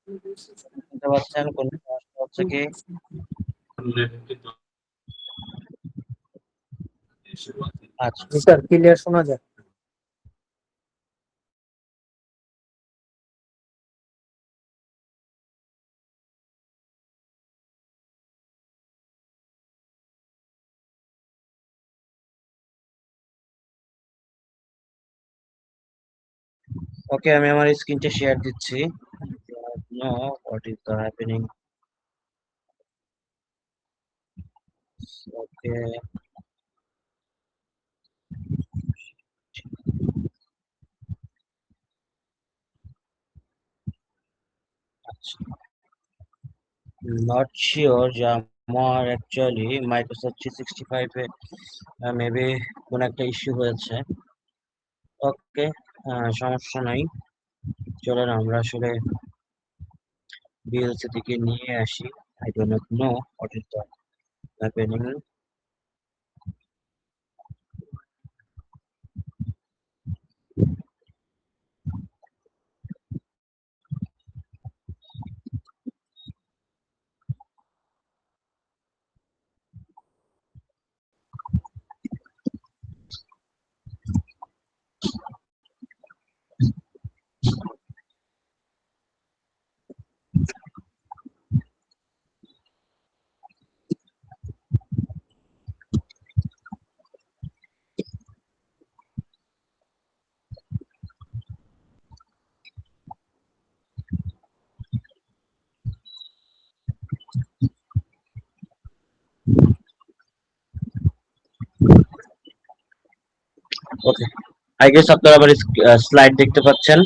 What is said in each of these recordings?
শুনতে পাচ্ছেন? কোন সমস্যা হচ্ছে কি? আচ্ছা। জি স্যার, ক্লিয়ার শোনা যায়। ওকে, আমি আমার স্ক্রিনটা শেয়ার দিচ্ছি। No, what is the happening? Okay, আচ্ছা। নট শিওর যে আমার অ্যাকচুয়ালি মাইক্রোসফট 365 এ মেবি কোন একটা ইস্যু হয়েছে। ওকে, সমস্যা নাই। চলেন আমরা আসলে ভিএলসি থেকে নিয়ে আসি। I don't know what is the happening. Okay, I guess আপনারা আবার স্লাইড দেখতে পাচ্ছেন।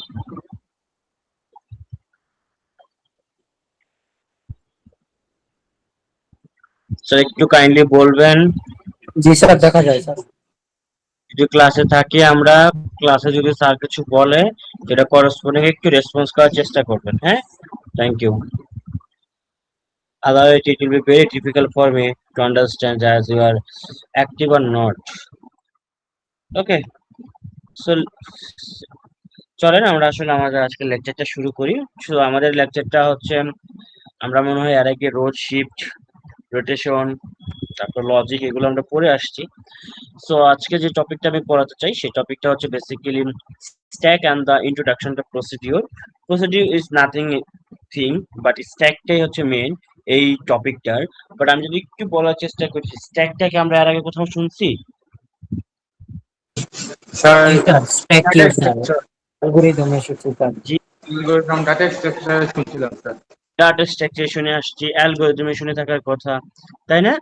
স্যার একটু কাইন্ডলি বলবেন। জি স্যার, দেখা যায় স্যার। যদি ক্লাসে থাকি আমরা, ক্লাসে যদি স্যার কিছু বলে যেটা করসপন্ডিং একটু রেসপন্স করার চেষ্টা করবেন, হ্যাঁ? Thank you. Otherwise it will be very difficult for me to understand as you are active or not. Okay, so চলেন আমরা আসলে আমাদের আজকে লেকচারটা শুরু করি। শুধু আমাদের লেকচারটা হচ্ছে আমরা মনে হয় এর আগে রোড শিফট, রোটেশন, তারপর লজিক এগুলো আমরা পড়ে আসছি। সো আজকে যে টপিকটা আমি পড়াতে চাই সেই টপিকটা হচ্ছে basically stack and the introduction to procedure. Procedure is nothing thing, but স্ট্যাকটাই হচ্ছে মেন এই টপিকটার। বাট আমি যদি একটু বলার চেষ্টা করি, স্ট্যাকটাকে আমরা এর আগে কোথাও শুনছি? স্যার, জি স্যার, স্ট্যাক কি ডাটা স্যার? স্ট্রাকচার, অ্যালগরিদম এসেছে স্যার। জি, অ্যালগরিদম ডাটা স্ট্রাকচার শুনছিলাম স্যার। ডাটা স্ট্রাকচার শুনে আসছি, অ্যালগরিদমে শুনে থাকার কথা, তাই না?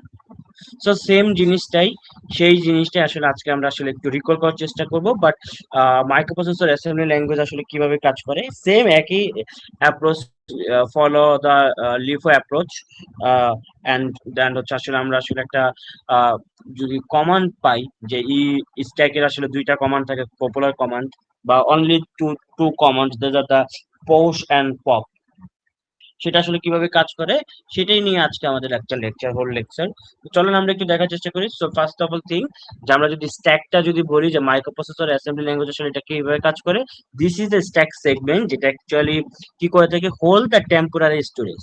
সো সেম জিনিসটাই, সেই জিনিসটাই আসলে আজকে আমরা আসলে একটু রিকল করার চেষ্টা করব। বাট মাইক্রোপ্রসেসর অ্যাসেম্বলি ল্যাঙ্গুয়েজ আসলে কিভাবে কাজ করে, সেম একই approach, follow the LIFO approach. And then হচ্ছে আসলে আমরা আসলে একটা যদি কমান্ড পাই, যে স্ট্যাকের আসলে দুইটা কমান্ড থাকে, পপুলার কমান্ড বা only two two command, the push and pop, সেটা আসলে কিভাবে কাজ করে সেটাই নিয়ে আজকে আমাদের একটা লেকচার, হোল লেকচার। তো চলুন আমরা একটু দেখার চেষ্টা করি। So first of all thing, যে আমরা যদি স্ট্যাকটা যদি বলি যে মাইক্রোপ্রসেসর অ্যাসেম্বলি ল্যাঙ্গুয়েজ আসলে এটা কিভাবে কাজ করে, this is a stack segment যেটা অ্যাকচুয়ালি কি করে থাকে, whole the temporary storage,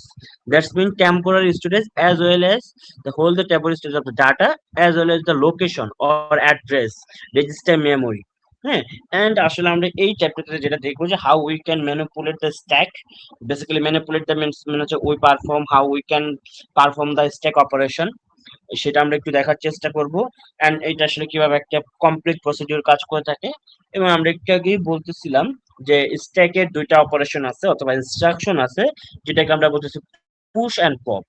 that's mean temporary storage as well as the whole the temporary storage of the data as well as the location or address, register memory. হ্যাঁ, and আসলে আমরা এই চ্যাপ্টারটাতে যেটা দেখবো যে how we can manipulate the stack. Basically manipulate the means মানে হচ্ছে we perform, how we can perform the stack operation, সেটা আমরা একটু দেখার চেষ্টা করব। এন্ড এটা আসলে কিভাবে একটা কমপ্লিট প্রসিডিউর কাজ করে থাকে। এবং আমরা একটু আগেই বলতেছিলাম যে স্ট্যাকের দুইটা অপারেশন আছে অথবা ইনস্ট্রাকশন আছে, যেটাকে আমরা বলতেছি পুশ এন্ড পপ।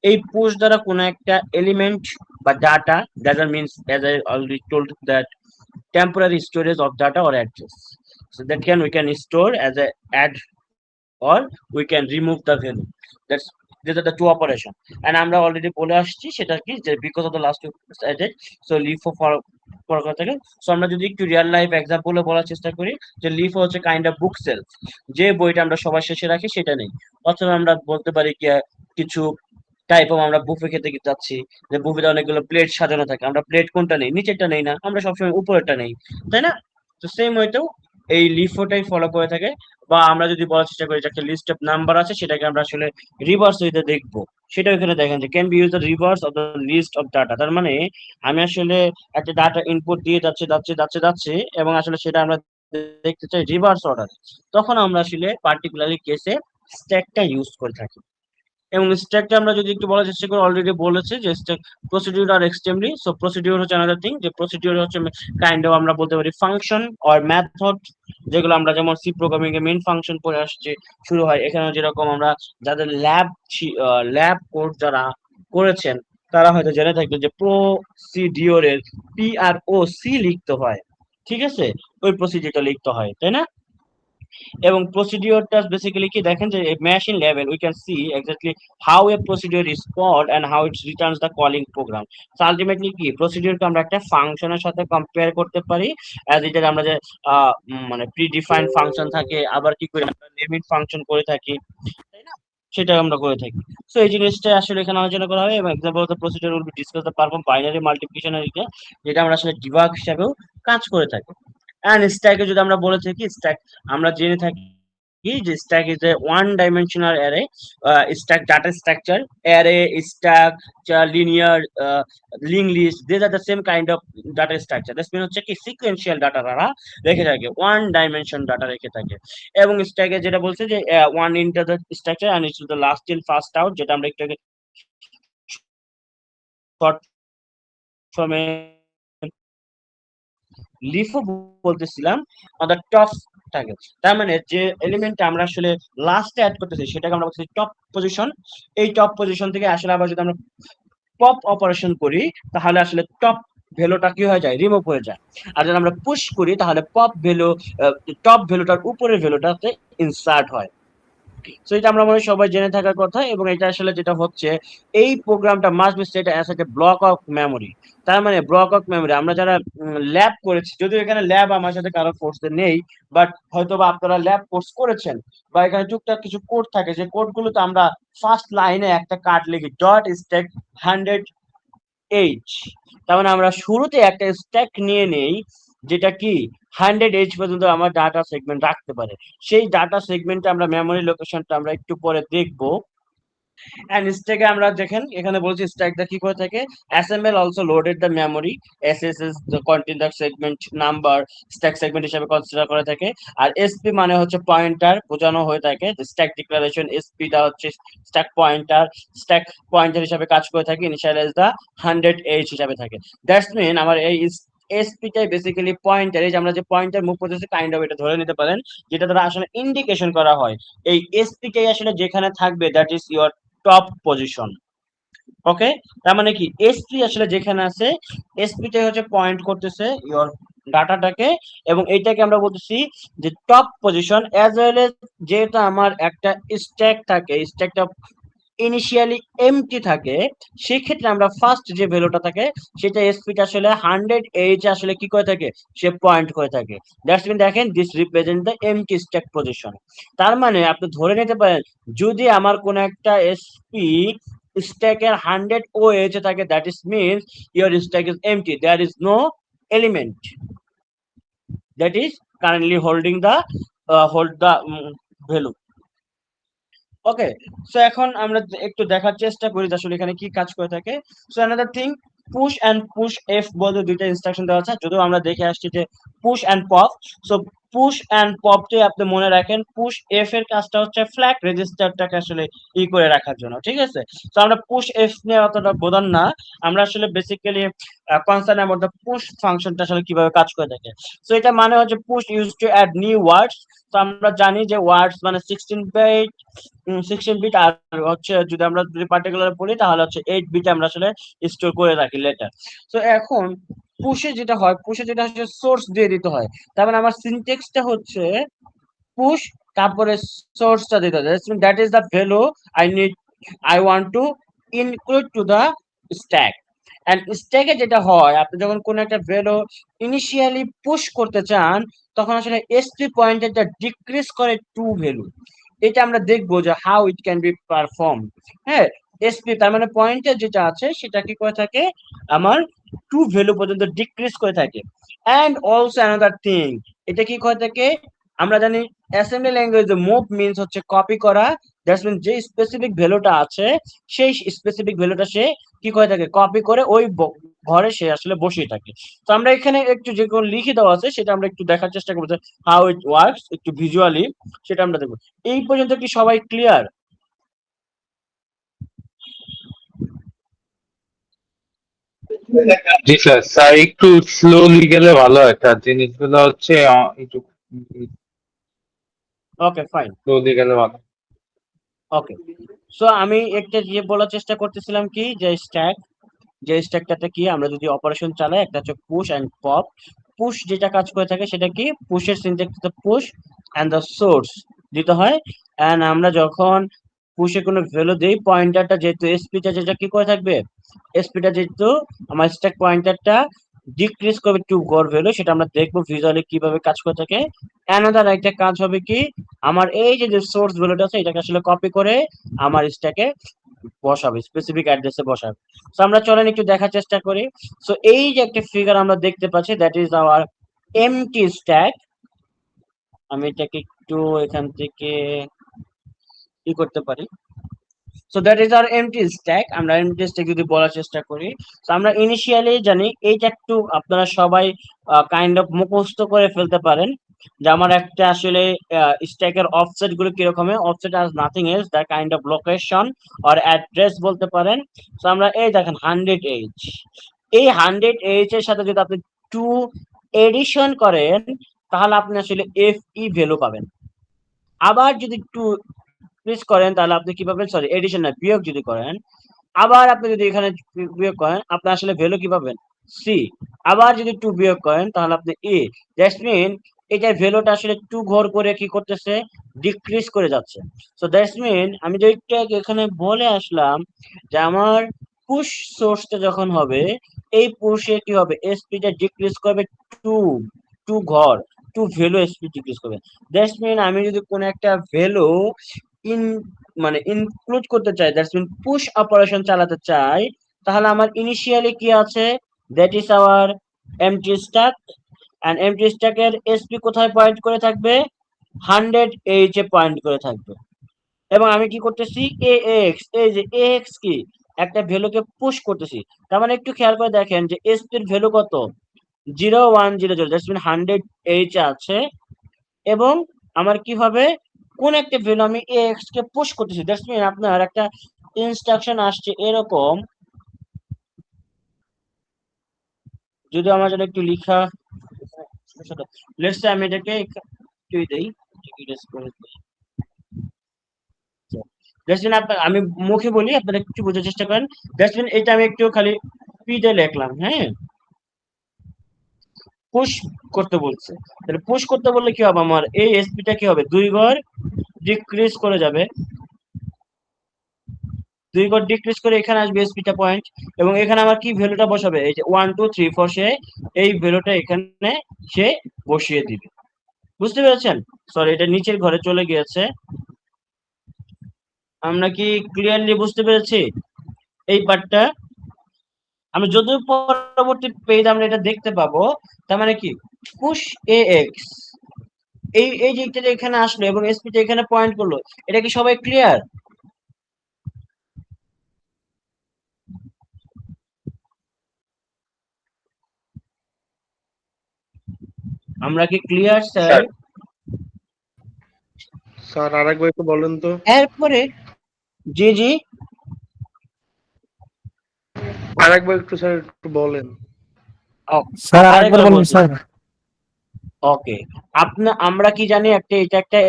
এই পুশ দ্বারা কোনো একটা এলিমেন্ট বা data, that means as I already told that temporary storage of data or address, so that can we can store as a add or we can remove the value. That's these are the two operation. And আমরা already বলে আসছি সেটা কি, যে because of the last added, so leaf for থাকে। So আমরা যদি একটু রিয়েল লাইফ এক্সাম্পলে বলার চেষ্টা করি, যে লিফ হচ্ছে কাইন্ড অফ বুক সেলফ, যে বইটা আমরা সবার শেষে রাখি সেটা নেই। অথবা আমরা বলতে পারি কি কিছু টাইপ অফ আমরা বুফে খেতে যাচ্ছি, যে বুফেতে অনেকগুলো প্লেট সাজানো থাকে, আমরা প্লেট কোনটা নেই, নিচেরটা নেই না, আমরা সবসময় উপরেরটা নেই, তাই না? তো সেম ওয়েতেও এই লিফোটাই ফলো করে থাকে, বা আমরা যদি বলার চেষ্টা করি যে একটা লিস্ট অফ নাম্বার আছে সেটাকে আমরা আসলে রিভার্স হইতে দেখবো। সেটা এখানে দেখেন যে can be use the reverse of the list of data. তার মানে আমি আসলে একটা ডাটা ইনপুট দিয়ে যাচ্ছে যাচ্ছে যাচ্ছে যাচ্ছে এবং আসলে সেটা আমরা দেখতে চাই রিভার্স অর্ডার, তখন আমরা আসলে পার্টিকুলারলি কেসে স্ট্যাকটা ইউজ করে থাকি। এবং স্ট্যাকটা আমরা যদি একটু বলার চেষ্টা করি, অলরেডি বলেছে যে stack procedure are extremely. So procedure হচ্ছে আনাদার থিং, যে প্রসিডিউর হচ্ছে কাইন্ড অফ আমরা বলতে পারি ফাংশন অর মেথড, যেগুলো আমরা যেমন সি প্রোগ্রামিং এ মেইন ফাংশন পড়ে আসছে শুরু হয়, এখানে যেরকম আমরা যাদের ল্যাব কোর্স যারা করেছেন তারা হয়তো জেনে থাকবেন যে প্রসিডিউরের PROC লিখতে হয়, ঠিক আছে, ওই প্রসিডিউরটা লিখতে হয়, তাই না? এবং প্রসিডিওরটা বেসিক্যালি কি দেখেন যে machine level we can see exactly how a procedure is called and how it returns the calling program. So ultimately কি প্রসিডিওরকে আমরা একটা ফাংশনের সাথে কম্পেয়ার করতে পারি, অ্যাজ ইট আমরা যে মানে প্রি ডিফাইন্ড ফাংশন থাকে, আবার কি করে আমরা লিমিট ফাংশন করে থাকি, তাই না? সেটা আমরা করে থাকি। সো এই জিনিসটা আসলে এখানে আলোচনা করা হবে, এবং example of the procedure will be discuss the perform binary multiplication, যেটা আমরা আসলে ডিবাগ হিসাবেও কাজ করে থাকি। অ্যান্ড স্ট্যাকে যদি আমরা বলে থাকি স্ট্যাক, আমরা জেনে থাকি যে stack is a one dimensional array, stack data structure, array, stack, linear, linked list, these are the same kind of data structure. This means হচ্ছে কি sequential data তারা রেখে থাকে, one dimension data রেখে থাকে। এবং stack এ যেটা বলছে যে one into the structure and it's the last in first out, যেটা আমরা একটু শর্ট ফর্মে লিফও বলতেছিলাম, অন দ্য টপ থাকে। তার মানে যে এলিমেন্টটা আমরা আসলে লাস্টে অ্যাড করতেছি সেটাকে আমরা বলতেছি টপ পজিশন। এই টপ পজিশন থেকে আসলে আবার যদি আমরা পপ অপারেশন করি তাহলে আসলে টপ ভ্যালুটা কি হয়ে যায়, রিমুভ হয়ে যায়। আর যদি আমরা পুশ করি তাহলে পপ ভ্যালু, টপ ভ্যালুটার উপরের ভ্যালুটাতে ইনসার্ট হয়। সো এটা আমরা মনে হয় সবাই জেনে থাকার কথা, এবং এটা আসলে যেটা হচ্ছে এই প্রোগ্রামটা must be set as a block of memory. তার মানে ব্লক অফ মেমোরি আমরা যারা ল্যাব করেছি, যদিও এখানে ল্যাব আমার সাথে কারো কোর্সে নেই, বাট হয়তো বা আপনারা ল্যাব কোর্স করেছেন, বা এখানে টুকটাক কিছু কোড থাকে, যে কোডগুলোতে আমরা ফার্স্ট লাইনে একটা কাট লিখি ডট স্ট্যাক 100H। তার মানে আমরা শুরুতে একটা স্ট্যাক নিয়ে নেই যেটা কি 100H পর্যন্ত আমার ডাটা সেগমেন্ট রাখতে পারে। সেই ডাটা সেগমেন্টে আমরা মেমোরি লোকেশনটা আমরা একটু পরে দেখবো। এন্ড স্ট্যাকে আমরা দেখেন এখানে বলছি স্ট্যাকটা কি করে থাকে, SML also loaded the memory, SSS the contain the segment number, stack segment হিসেবে কনসিডার করে থাকে। আর এসপি মানে হচ্ছে পয়েন্টার বোঝানো হয়ে থাকে, যে স্ট্যাক ডিক্লারেশন এসপিটা হচ্ছে স্ট্যাক পয়েন্টার হিসেবে কাজ করে থাকে, ইনিশিয়ালাইজ দ্য 100H হিসাবে থাকে। দ্যাটস মিন আমার এই এসপিটাই বেসিক্যালি পয়েন্টার, এই যে আমরা যে পয়েন্টার মুভ করতেছি কাইন্ড অফ এটা ধরে নিতে পারেন, যেটা দ্বারা আসলে ইন্ডিকেশন করা হয় এই এসপিটাই আসলে যেখানে থাকবে that is your top position. Okay, তার মানে কি এসপি আসলে যেখানে আছে, এসপিটাই হচ্ছে পয়েন্ট করতেছে ইওর ডাটাটাকে, এবং এইটাকে আমরা বলতেছি যে top position. As well age যেটা আমার একটা স্ট্যাক থাকে, স্ট্যাকটা ইনিশিয়ালি এমটি থাকে, সেক্ষেত্রে আমরা ফার্স্ট যে ভ্যালুটা থাকে সেটা এসপিটা আসলে 100H আসলে কি করে থাকে, সে পয়েন্ট করে থাকে। দ্যাটস মিন দেখেন this represent the MT stack position. তার মানে আপনি ধরে নিতে পারেন যদি আমার কোন একটা এসপি স্ট্যাকের 100OH থাকে, that is means your stack is empty, there is no element that is currently holding the hold the value. Okay, so এখন আমরা একটু দেখার চেষ্টা করি যে আসলে এখানে কি কাজ করে থাকে। So another thing, push and push F বলতে দুইটা ইনস্ট্রাকশন দেওয়া আছে, যদিও আমরা দেখে আসছি যে push and pop. So push and পপটি আপনি মনে রাখেন, পুশ এফ এর কাজটা হচ্ছে ফ্ল্যাগ রেজিস্টারটাকে আসলে করে রাখার জন্য, ঠিক আছে। তো আমরা পুশ এফ নিয়ে অতটা বোঝান না, আমরা আসলে basically concern about the push ফাংশনটা আসলে কিভাবে কাজ করে থাকে। সো এটা মানে হচ্ছে push use to add new words. তো আমরা জানি যে ওয়ার্ডস মানে 16 বিট, আর হচ্ছে যদি আমরা যদি পার্টিকুলার বলি তাহলে হচ্ছে 8 বিটে আমরা আসলে স্টোর করে রাখি লেটার। তো এখন পুশে যেটা হয়, পুশে যেটা হচ্ছে সোর্স দিয়ে দিতে হয়, তার মানে আমার সিনট্যাক্সটা হচ্ছে পুশ তারপরে সোর্সটা দিতে হয়, that is the value I want to include to the stack. And স্ট্যাকে যেটা হয়, আপনি যখন কোন একটা ভ্যালু ইনিশিয়ালি পুশ করতে চান তখন আসলে এসপি পয়েন্টারটা ডিক্রিজ করে টু ভ্যালু। এটা আমরা দেখবো যে how it can be perform. হ্যাঁ, এসপি তার মানে পয়েন্টার যেটা আছে সেটা কি করে থাকে আমার টু ভ্যালু পর্যন্ত ডিক্রিজ করে থাকে। এন্ড অলসো অ্যানাদার থিং, এটা কি করে থাকে আমরা জানি অ্যাসেম্বলি ল্যাঙ্গুয়েজে মুভ মিন্স হচ্ছে কপি করা। দ্যাটস মিন যে স্পেসিফিক ভ্যালুটা আছে সেই স্পেসিফিক ভ্যালুটা সে কি করে থাকে কপি করে ওই ঘরে সে আসলে বসিয়ে থাকে। তো আমরা এখানে একটু যে কোন লিখে দেওয়া আছে সেটা আমরা একটু দেখার চেষ্টা করবো হাউ ইট ওয়ার্কস একটু ভিজুয়ালি, সেটা আমরা দেখবো। এই পর্যন্ত কি সবাই ক্লিয়ার? জি স্যার, স্যার একটু স্লোলি গেলে ভালো হয় স্যার, জিনিসগুলো হচ্ছে একটু ওকে ফাইন। স্লোলি গেলে ভালো। ওকে, সো আমি একটা যে বলার চেষ্টা করতেছিলাম কি যে স্ট্যাক, যে স্ট্যাকটাতে কি আমরা যদি অপারেশন চালাই একটা হচ্ছে পুশ এন্ড পপ। পুশ যেটা কাজ করে থাকে সেটা কি পুশের syntax push and the source দিতে হয়। এন্ড আমরা যখন পুশে কোনো ভ্যালু দেই পয়েন্টারটা যেহেতু এসপিটা যেটা কি করে থাকবে, এসপিটা যেহেতু আমার স্ট্যাক পয়েন্টারটা ডিক্রিজ করবে টু গড় ভ্যালু, সেটা আমরা দেখবো ভিজুয়ালি কিভাবে কাজ করে থাকে। অ্যানাদার একটা কাজ হবে কি আমার এই যে সোর্স ভ্যালুটা আছে এটাকে আসলে কপি করে আমার স্ট্যাকে বসাবে, স্পেসিফিক অ্যাড্রেসে বসাবে। সো আমরা চলেন একটু দেখার চেষ্টা করি। সো এই যে একটা ফিগার আমরা দেখতে পাচ্ছি that is our empty stack. আমি এটাকে একটু এখান থেকে ই করতে পারি। So that is our empty stack. আমরা এমটি স্ট্যাক যদি বলার চেষ্টা করি, তো আমরা ইনিশিয়ালি জানি এইটা একটু আপনারা সবাই কাইন্ড অফ মুখস্থ করে ফেলতে পারেন যে আমার একটা আসলে স্ট্যাকের অফসেট গুলো কিরকম। অফসেট আজ nothing else the kind of location or address বলতে পারেন। তো আমরা এই দেখেন 100H, এই 100H এর সাথে যদি আপনি 2 এডিশন করেন তাহলে আপনি আসলে FE ভ্যালু পাবেন। আবার যদি 2 প্রেস করেন তাহলে আপনি কি পাবেন, সরি এডিশন না বিয়োগ যদি করেন, আবার আপনি যদি এখানে বিয়োগ করেন আপনি আসলে ভ্যালু কি পাবেন সি। আবার যদি 2 বিয়োগ করেন তাহলে আপনি এ। দ্যাটস মিন এটার ভ্যালুটা আসলে 2 ঘর করে কি করতেছে ডিক্রিজ করে যাচ্ছে। সো দ্যাটস মিন আমি যেটা এখানে বলে আসলাম যে আমার পুশ সোর্সটা যখন হবে এই পুশে কি হবে এসপিটা ডিক্রিজ করবে 2 2 ঘর, 2 ভ্যালু এসপি ডিক্রিজ করবে। দ্যাটস মিন আমি যদি কোনো একটা ভ্যালু ইন মানে ইনক্লুড করতে চাই, দ্যাটস মিন পুশ অপারেশন চালাতে চাই, তাহলে আমার ইনিশিয়ালি কি আছে that is our empty stack. And empty স্ট্যাকের এসপি কোথায় পয়েন্ট করে থাকবে 100H এ পয়েন্ট করে থাকবে। এবং আমি কি করতেছি AX, এই যে AX কি একটা ভ্যালুকে পুশ করতেছি। তার মানে একটু খেয়াল করে দেখেন যে এসপির ভ্যালু কত 0100, দ্যাটস মিন 100H আছে। এবং আমার কি হবে কোন একটা ভ্যালু আমি এক্স কে পুশ করতেছি, দ্যাটস মিন আপনার একটা ইনস্ট্রাকশন আসছে এরকম, যদি আমার জন্য একটু লিখা লেটস সে আমি এটাকে একটু দেই ইরেজ করে দেই। দ্যাটস মিন আপনার আমি মুখে বলি আপনারা একটু বোঝার চেষ্টা করেন। দ্যাটস মিন এটা আমি একটু খালি পিতে লিখলাম, হ্যাঁ পুশ করতে বলছে। তাহলে পুশ করতে বললে কি হবে আমার এই এসপিটা কি হবে 2 ঘর ডিক্রিজ করে যাবে, 2 ঘর ডিক্রিজ করে এখানে আসবে এসপিটা পয়েন্ট। এবং এখানে আমার কি ভ্যালুটা বসাবে এই যে 1 2 3 4 সে এই ভ্যালুটা এখানে সে বসিয়ে দিবে। বুঝতে পেরেছেন? সরি এটা নিচের ঘরে চলে গিয়েছে। আমরা কি ক্লিয়ারলি বুঝতে পেরেছি এই পার্টটা? আমি যদিও পরবর্তী পেজ আমরা এটা দেখতে পাবো। তার মানে কি পুশ AX এই এই যে এটা এখানে আসলো এবং এসপিটা এখানে পয়েন্ট করলো, এটা কি সবাই ক্লিয়ার? আমরা কি ক্লিয়ার স্যার? স্যার স্যার আরেকবার একটু বলেন তো। এরপরে জি জি আরেকবার একটু স্যার একটু বলেন। স্যার আরেকবার আরেকবার বলুন বলছি। স্যার। ওকে, আমরা কি জানি একটা এটা একটা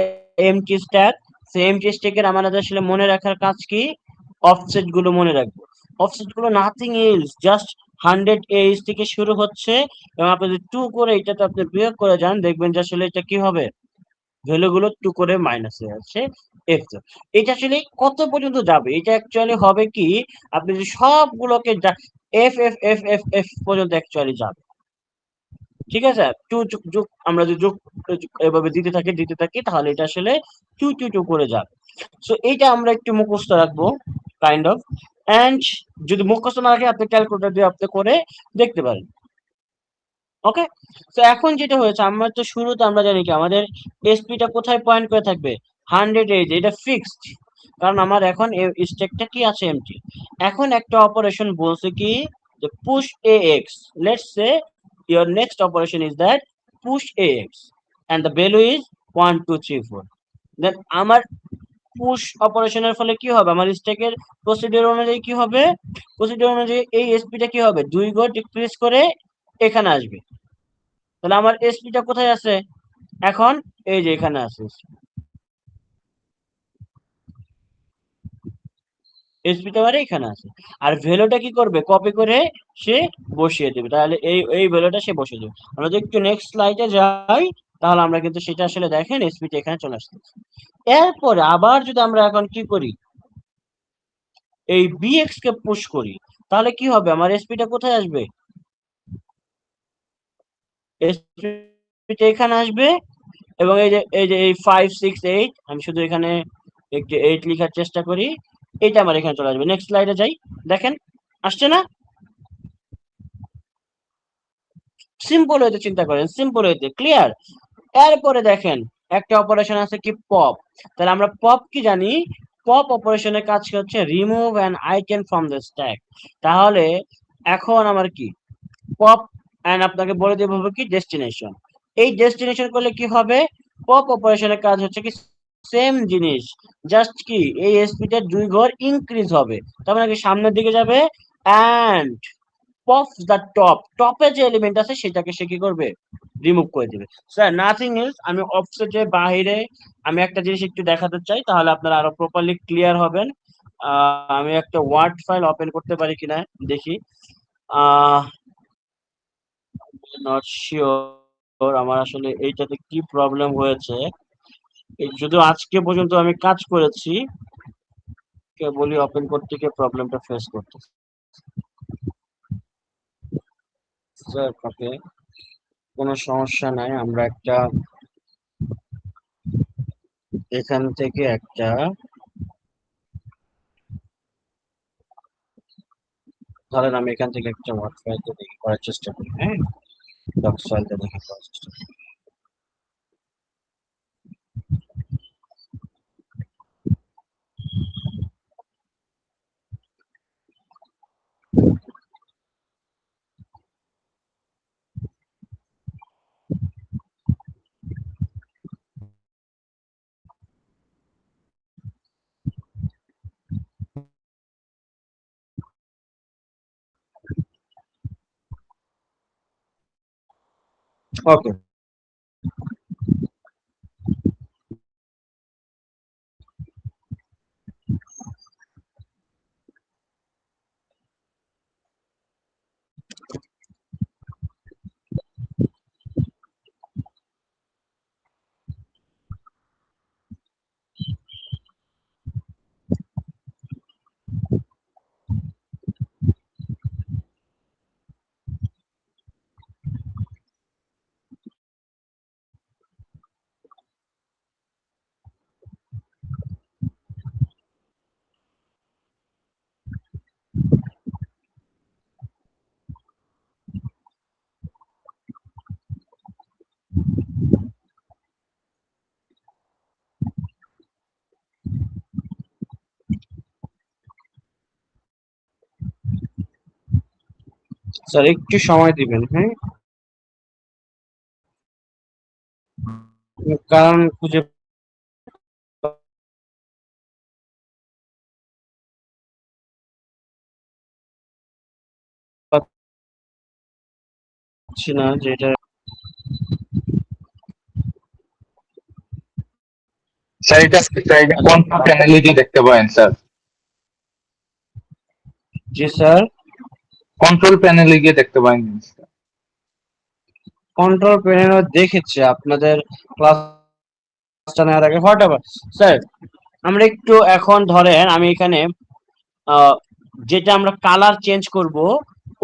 এমটি স্ট্যাক। সেই এমটি স্ট্যাকের আমাদের আসলে মনে রাখার কাজ কি অফসেট গুলো মনে রাখবো। অফসেট গুলো নাথিং ইলস জাস্ট 100H থেকে শুরু হচ্ছে এবং আপনি যদি 2 করে এটাতে আপনি বিয়োগ করে যান দেখবেন যে আসলে এটা কি হবে ভ্যালু গুলো 2 করে মাইনাস হয়ে যাচ্ছে এফ। এটা আসলে কত পর্যন্ত যাবে এটা অ্যাকচুয়ালি হবে কি আপনি যদি সবগুলোকে F F F F F পর্যন্ত অ্যাকচুয়ালি যাবে। ঠিক আছে, টু যোগ আমরা যদি যোগ এভাবে দিতে থাকি তাহলে এটা আসলে টু টু টু করে যাবে। সো এইটা আমরা একটু মুখস্থ রাখবো। Kind of. অ্যান্ড যদি মুখস্থ না রাখে আপনি ক্যালকুলেটর দিয়ে আপনি করে দেখতে পারেন। ওকে, তো এখন যেটা হয়েছে, আমরা তো শুরুতে আমরা জানি কি আমাদের এসপিটা কোথায় পয়েন্ট করে থাকবে, 100 এই যে এটা ফিক্সড, কারণ আমার এখন স্ট্যাকটা কি আছে এমটি। এখন একটা অপারেশন বলছে কি যে push A x, let's say your next operation is that push ax and the value is 1 2 3 4, দেন আমার পুশ অপারেশনের ফলে কি হবে, আমার স্ট্যাকের প্রসিডিউর অনুযায়ী কি হবে, প্রসিডিউর অনুযায়ী এই এসপিটা কি হবে 2 ঘর ডিক্রিজ করে এখানে আসবে। তাহলে আমার এসপিটা কোথায় আছে এখন, এই যে এখানে আছে, এসপিটা মানে এখানে আছে। আর ভ্যালুটা কি করবে, কপি করে সে বসিয়ে দেবে, তাহলে এই ভ্যালুটা সে বসিয়ে দেবে। আমরা যদি একটু নেক্সট স্লাইডে যাই তাহলে আমরা কিন্তু সেটা আসলে দেখেন এসপিটা এখানে চলে আসছে। এরপরে আবার যদি আমরা এখন কি করি, এই বিএক্স কে পুশ করি, তাহলে কি হবে, আমার এসপিটা কোথায় আসবে, এসপিটা এখানে আসবে। এবং এই যে এই 5 6 8, আমি শুধু এখানে একটু 8 লেখার চেষ্টা করি, এটা আমার এখানে চলে আসবে। নেক্সট স্লাইডে যাই, দেখেন আসছে না, সিম্পল হইতে চিন্তা করেন, সিম্পল হইতে ক্লিয়ার। এরপরে দেখেন একটা অপারেশন আছে কি পপ, তাহলে আমরা পপ কি জানি, পপ অপারেশনের কাজ কি হচ্ছে remove an item from the stack. তাহলে এখন আমার কি পপ এন্ড আপনাকে বলে দেব হবে কি ডেস্টিনেশন, এই ডেস্টিনেশন করলে কি হবে, পপ অপারেশনের কাজ হচ্ছে কি সেম জিনিস, জাস্ট কি এই এসপিটা 2 ঘর ইনক্রিজ হবে, তার মানে কি সামনের দিকে যাবে, এন্ড পপ দ্য টপ, টপে যে এলিমেন্ট আছে সেটাকে সে কি করবে, রিমুভ করে দিবে। স্যার নাথিং এলস, আমি অফসেটের বাইরে আমি একটা জিনিস একটু দেখাতে চাই, তাহলে আপনারা আরো প্রপারলি ক্লিয়ার হবেন। আমি একটা ওয়ার্ড ফাইল ওপেন করতে পারি কিনা দেখি। আহ নট শিওর আমার আসলে এইটাতে কি প্রবলেম হয়েছে, এই শুধু আজকে পর্যন্ত আমি কাজ করেছি, কেবলই ওপেন করতে গিয়ে প্রবলেমটা ফেস করতেছি। স্যার ওকে, কোনো সমস্যা নাই, আমরা একটা এখান থেকে একটা, ধরেন আমি এখান থেকে একটা ওয়ার্ড ফাইলটা দেখি করার চেষ্টা করি, হ্যাঁ ডক্স ফাইলটা দেখে করার চেষ্টা করি। ওকে, স্যার একটু সময় দিবেন, হ্যাঁ কারণ খুঁজে পাচ্ছি না যে এটা। স্যার এটা কোন প্যানেলে দিয়ে দেখতে পারেন স্যার, জি স্যার, কন্ট্রোল প্যানেলে গিয়ে দেখতে পারেন জিনিসটা। কন্ট্রোল প্যানেল দেখেছি আপনাদের ক্লাসটা নেওয়ার আগে, হোয়াট এভার। স্যার আমরা একটু এখন ধরেন আমি এখানে আহ, যেটা আমরা কালার চেঞ্জ করব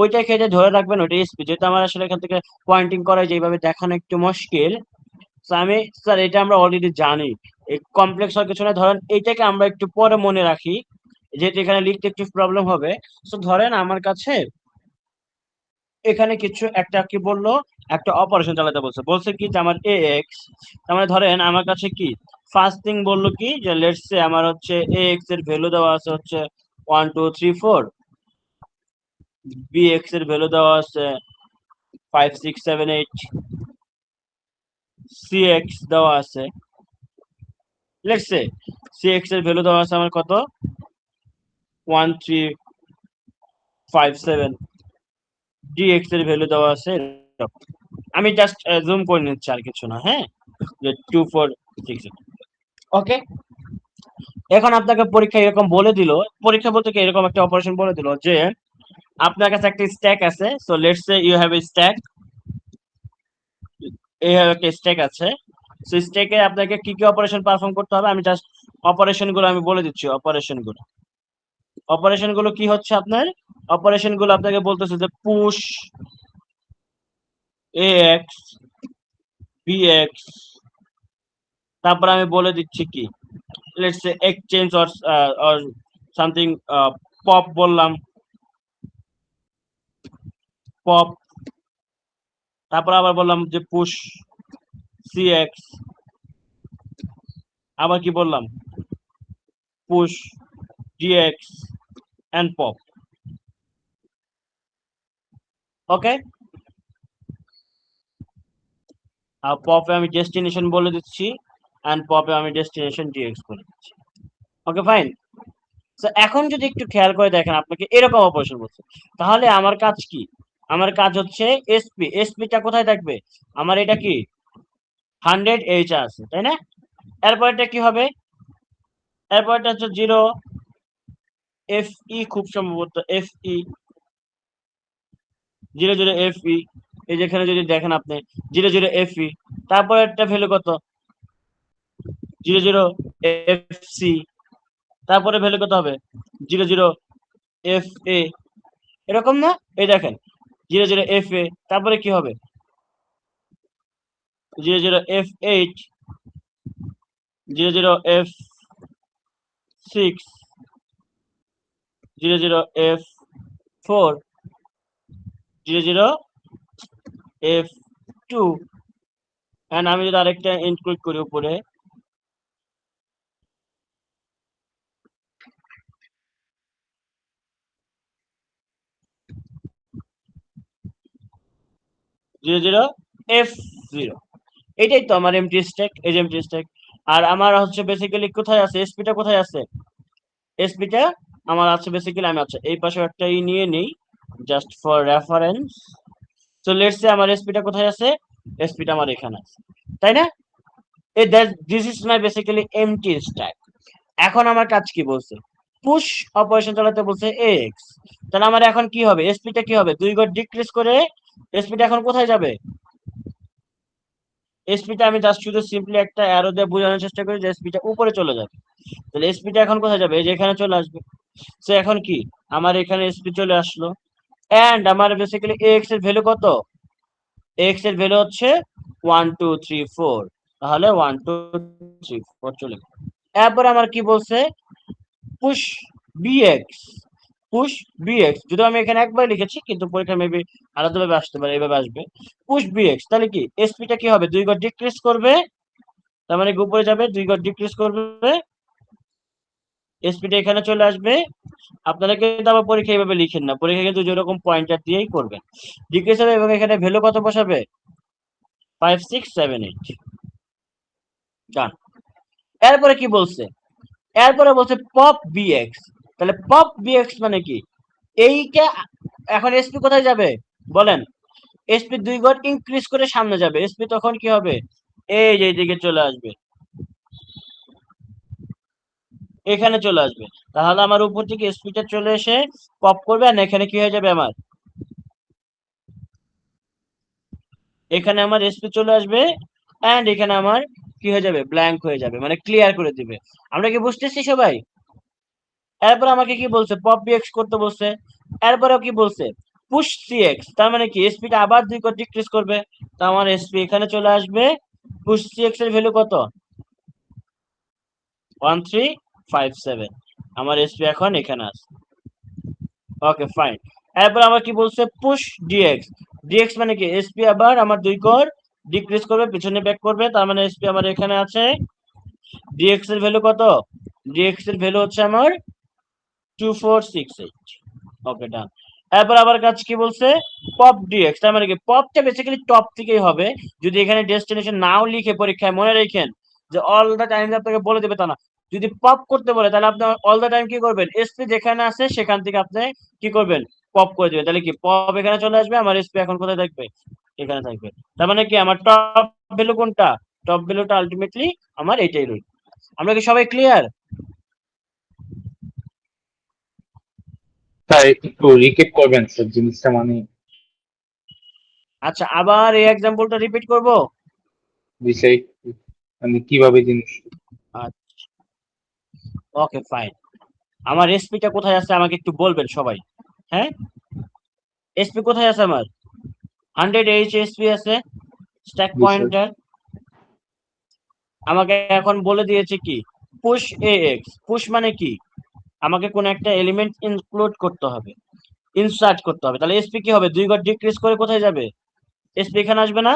ওইটা খেতে ধরে রাখবেন, ওইটা এসপি, যেটা আমার আসলে এখান থেকে পয়েন্টিং করা যেভাবে দেখানো একটু মুশকিল। তো আমি স্যার এটা আমরা অলরেডি জানি, এই কমপ্লেক্স হওয়ার কিছু না, ধরেন এইটাকে আমরা একটু পরে মনে রাখি, যেহেতু এখানে লিখতে একটু প্রবলেম হবে, সো ধরেন আমার কাছে এখানে কিছু একটা কি বললো, একটা অপারেশন চালাতে বলছে, বলছে কি যে আমার এ এক্স, তার মানে ধরেন আমার কাছে কি ফার্স্ট থিং বললো কি যে লেটস সে আমার হচ্ছে এ এক্স এর ভ্যালু দেওয়া আছে হচ্ছে 1 2 3 4, বি এক্স এর ভ্যালু দেওয়া আছে 5 6 7 8, সি এক্স দেওয়া আছে, লেটস সে সি এক্স এর ভ্যালু দেওয়া আছে আমার কত 1 3 5 7, ডি এক্স এর ভ্যালু দেওয়া আছে এরকম। আমি জাস্ট জুম করে নিচ্ছি আর কিছু না, হ্যাঁ, যে 2 4 6 ওকে। এখন আপনাকে পরীক্ষা এরকম বলে দিল, পরীক্ষা বলতে কি এরকম একটা অপারেশন বলে দিল যে আপনার কাছে একটা স্ট্যাক আছে, so let's say you have a stack, এই একটা স্ট্যাক আছে, সো স্ট্যাকে আপনাকে কি কি অপারেশন পারফর্ম করতে হবে আমি জাস্ট অপারেশন গুলো আমি বলে দিচ্ছি। অপারেশন গুলো কি হচ্ছে আপনার, অপারেশন গুলো আপনাকে বলতেছে যে পুশ এ এক্স বি এক্স, তারপর আমি বলে দিচ্ছি কি let's say exchange or something, pop বললাম, পপ, তারপর আবার বললাম যে পুশ সি এক্স, আবার কি বললাম পুশ ডিএক্স এন্ড পপ। ওকে, আর পপে আমি ডেস্টিনেশন বলে দিচ্ছি এন্ড পপে আমি ডেস্টিনেশন ডিএক্স বলে দিচ্ছি। Okay fine. তো এখন যদি একটু খেয়াল করে দেখেন আপনাকে এরকম অপারেশন বলছে, তাহলে আমার কাজ কি, আমার কাজ হচ্ছে এসপি, এসপিটা কোথায় থাকবে, আমার এটা কি 100 এইচ আছে তাই না, এরপর এটা কি হবে, এরপর এটা হচ্ছে 0 এফ ই, খুব সম্ভবত এফ ই 0 0 এফ ই, এই যেখানে যদি দেখেন আপনি 0 0 এফ ই, তারপর একটা ভ্যালু কত 0 0 এফ সি, তারপরে ভ্যালু কত হবে 0 0 এফ এ, এরকম না, এই দেখেন 0 0 এফ এ, তারপরে কি হবে 0 0 F eight, 0 0 F six, 0 0 F four, 0 0 F two, and আমি যদি আরেকটা ইনক্লুড করি উপরে 0 0 এফ 0, এটাই তো আমার এমটি স্ট্যাক, এই যে এমটি স্ট্যাক। আর আমার হচ্ছে বেসিক্যালি কোথায় আছে এসপিটা, কোথায় আছে এসপিটা আমার আছে বেসিক্যালি, আমি আচ্ছা এই পাশে একটা ই নিয়ে নেই just for reference. So let's সে আমার এসপিটা কোথায় আছে, এসপিটা আমার এখানে আছে তাই না, এই this is my basically empty stack. এখন আমার কাজ কি বলছে, পুশ অপারেশন চালাতে বলছে এক্স, তাহলে আমার এখন কি হবে, এসপিটা কি হবে 2 ঘর ডিক্রিজ করে, এসপিটা এখন কোথায় যাবে, এসপিটা আমি জাস্ট শুধু সিম্পলি একটা অ্যারো দিয়ে বোঝানোর চেষ্টা করি যে এসপিটা উপরে চলে যাবে, তাহলে এসপিটা এখন কোথায় যাবে, এই যে এখানে চলে আসবে। সো এখন কি আমার এখানে এসপি চলে আসলো, এন্ড আমার বেসিক্যালি এক্স এর ভ্যালু কত, এক্স এর ভ্যালু হচ্ছে 1 2 3 4, তাহলে 1 2 3 4 চলে গেল। এরপর আমার কি বলছে পুশ বিএক্স, পুশ বিএক্স, যদি আমি এখানে একবার লিখেছি কিন্তু পরীক্ষা মেবি আলাদাভাবে আসতে পারে, এইভাবে আসবে পুশ বিএক্স, তাহলে কি এসপিটা কি হবে 2 ঘর ডিক্রিজ করবে, তার মানে উপরে যাবে 2 ঘর ডিক্রিজ করবে, এসপিটা এখানে চলে আসবে। আপনারা কিন্তু আবার পরীক্ষা এইভাবে লিখেন না, পরীক্ষা কিন্তু যেরকম পয়েন্টার দিয়েই করবেন, ডিক্রিজ হবে এবং এখানে ভ্যালু কত বসাবে 5 6 7 8 ডান। এরপরে কি বলছে, এরপরে বলছে পপ বিএক্স, তাহলে পপ বিএক্স মানে কি, এইটা এখন এসপি কোথায় যাবে বলেন, এসপি 2 ঘর ইনক্রিজ করে সামনে যাবে, এসপি তখন কি হবে এই যে এইদিকে চলে আসবে, এখানে চলে আসবে, তাহলে আমার উপর থেকে এসপিটা চলে এসে পপ করবে, আর এখানে কি হয়ে যাবে আমার, এখানে আমার এসপি চলে আসবে, এন্ড এখানে আমার কি হয়ে যাবে ব্ল্যাঙ্ক হয়ে যাবে, মানে ক্লিয়ার করে দিবে। আমরা কি বুঝতেছি সবাই, এরপর আমাকে কি বলছে পপ বিএক্স করতে বলছে, এরপরেও কি বলছে পুশ সিএক্স, তার মানে কি এসপিটা আবার 2 করে ডিক্রিজ করবে, তো আমার এসপি এখানে চলে আসবে, পুশ সিএক্স এর ভ্যালু কত 1 3 5 7, আমার এসপি এখন এখানে আছে। Okay fine. এরপর আমার কি বলছে, পুশ ডিএক্স। ডিএক্স মানে কি, এসপি আবার আমার 2 কোর ডিক্রিজ করবে, পিছনে ব্যাক করবে, তার মানে এসপি আমার এখানে আছে। ডিএক্স এর ভ্যালু কত? ডিএক্স এর ভ্যালু হচ্ছে আমার 2468। ওকে ডান। এরপর আবার কাজ কি বলছে, পপ ডিএক্স। তার মানে কি, পপটা বেসিক্যালি টপ থেকেই হবে। যদি এখানে ডেস্টিনেশন নাও লিখে পরীক্ষায়, মনে রাখেন যে অল দা টাইম আপনাকে বলে দেবে তা না। যদি পপ করতে বলে তাহলে আপনি অল দা টাইম কি করবেন, এসপি যেখানে আছে সেখান থেকে আপনি কি করবেন, পপ করে দিবেন। তাহলে কি পপ এখানে চলে আসবে, আমার এসপি এখন কোথায় থাকবে, এখানে থাকবে। তার মানে কি আমার টপ ভ্যালু কোনটা, টপ ভ্যালুটা আলটিমেটলি আমার এটাই রইল। আমরা কি সবাই ক্লিয়ার? স্যার একটু রিকেপ করবেন স্যার জিনিসটা, মানে আচ্ছা, আবার এই এক্সাম্পলটা রিপিট করব। বিষয় মানে কিভাবে জিনিস। আচ্ছা ওকে ফাইন। আমার এসপিটা কোথায় আছে আমাকে একটু বলবেন সবাই। হ্যাঁ, এসপি কোথায় আছে আমার? 100 এসপি আছে, স্ট্যাক জি স্যার। পয়েন্টার। আমাকে এখন বলে দিয়েছে কি, পুশ এক্স। পুশ মানে কি, আমাকে কোন একটা এলিমেন্ট ইনক্লুড করতে হবে, ইনসার্ট করতে হবে। তাহলে এসপি কি হবে, 2 ঘর ডিক্রিজ করে কোথায় যাবে, এসপি এখানে আসবে না?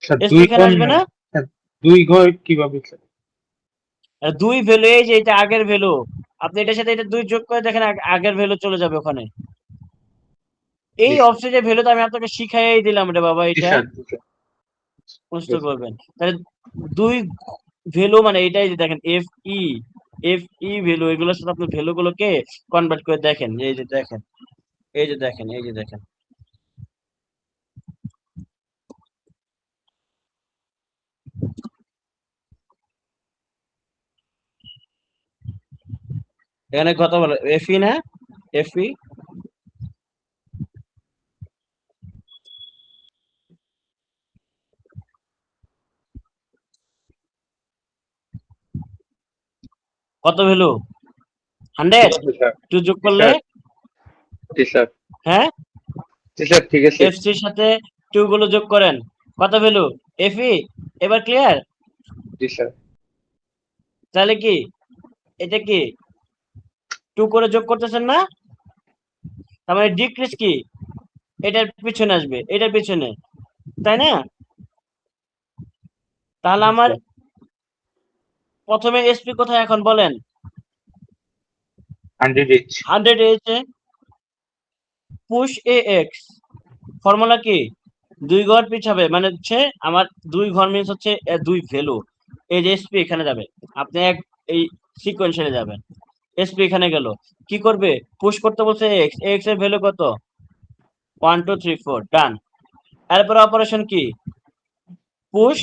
স্যার এসপি দুই এখানে ঘর আসবে না? স্যার, দুই ঘর কিভাবে স্যার? আর 2 ভ্যালু, এই যে এটা আগের ভ্যালু, আপনি এটার সাথে এটা 2 যোগ করে দেখেন, আগের ভ্যালু চলে যাবে ওখানে। এই জি স্যার। অফসেটের ভ্যালু তো আমি আপনাকে শিখাইয়াই দিলাম রে বাবা, জি এটা স্যার, জি স্যার। বুঝতে করবেন। তাহলে 2 ভ্যালু মানে এটাই যে দেখেন, এফ ই ভ্যালু, এগুলোর সাথে আপনি ভ্যালু গুলোকে কনভার্ট করে দেখেন। এই যে দেখেন, এই যে দেখেন, এই যে দেখেন, এখানে কত বলে, এফ ই না, এফ ই কত ভ্যালু, 100। ঠিক আছে স্যার। 2 যোগ জি করলে, স্যার। জি স্যার। হ্যাঁ, জি স্যার, ঠিক আছে। এফ সির সাথে 2 গুলো যোগ করেন, কত ভ্যালু, এফ ই। এবার ক্লিয়ার? জি স্যার। তাহলে কি এটা কি 2 করে যোগ করতেছেন না, তার মানে ডিক্রিজ কি, এটার পিছনে আসবে, এটার পিছনে, তাই না? তাহলে জি আমার স্যার। প্রথমে এসপি কোথায় এখন বলেন? 100H। 100 এ পুশ এ এক্স। ফর্মুলা কি, 2 ঘর পিছাবে, মানে হচ্ছে আমার 2 ঘর মিনস হচ্ছে 2 ভ্যালু। এই যে এসপি এখানে যাবে, আপনি এক এই সিকোয়েন্সিয়ালে যাবেন, এসপি এখানে গেল, কি করবে, পুশ করতে বলছে এক্স, এক্স এর ভ্যালু কত, 1 2 3 4 ডান। এরপর অপারেশন কি, পুশ